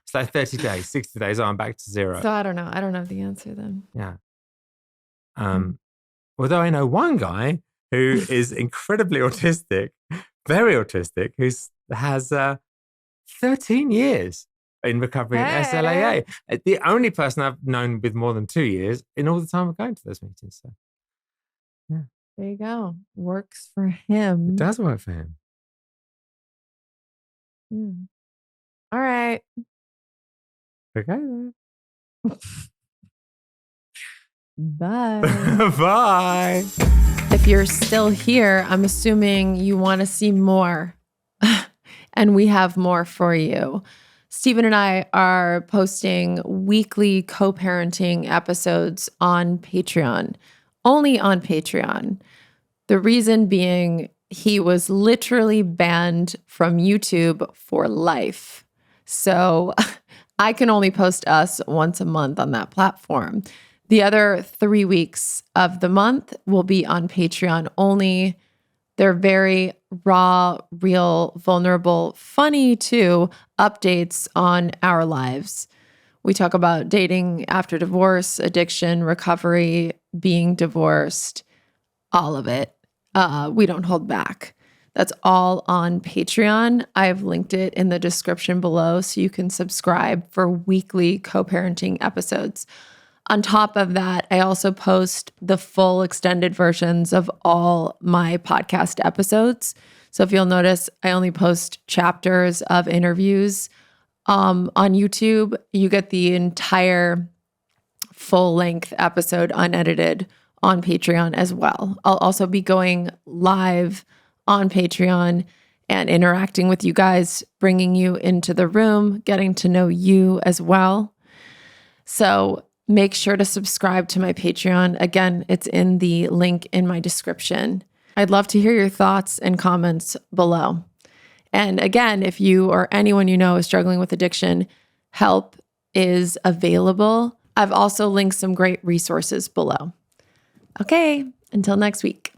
It's like 30 days, 60 days, I'm back to zero. So I don't know. I don't have the answer then. Yeah. Although I know one guy who is incredibly autistic, very autistic, who has 13 years in recovery in SLAA. The only person I've known with more than 2 years in all the time of going to those meetings. So, yeah. There you go. Works for him. It does work for him. All right. Okay then. Bye. Bye. If you're still here, I'm assuming you want to see more. And we have more for you. Stephen and I are posting weekly co-parenting episodes on Patreon, only on Patreon. The reason being, he was literally banned from YouTube for life. So I can only post us once a month on that platform. The other 3 weeks of the month will be on Patreon only. They're very raw, real, vulnerable, funny too, updates on our lives. We talk about dating after divorce, addiction, recovery, being divorced, all of it. We don't hold back. That's all on Patreon. I've linked it in the description below so you can subscribe for weekly co-parenting episodes. On top of that, I also post the full extended versions of all my podcast episodes. So if you'll notice, I only post chapters of interviews. On YouTube, you get the entire full-length episode unedited on Patreon as well. I'll also be going live on Patreon and interacting with you guys, bringing you into the room, getting to know you as well. So make sure to subscribe to my Patreon. Again, it's in the link in my description. I'd love to hear your thoughts and comments below. And again, if you or anyone you know is struggling with addiction, help is available. I've also linked some great resources below. Okay, until next week.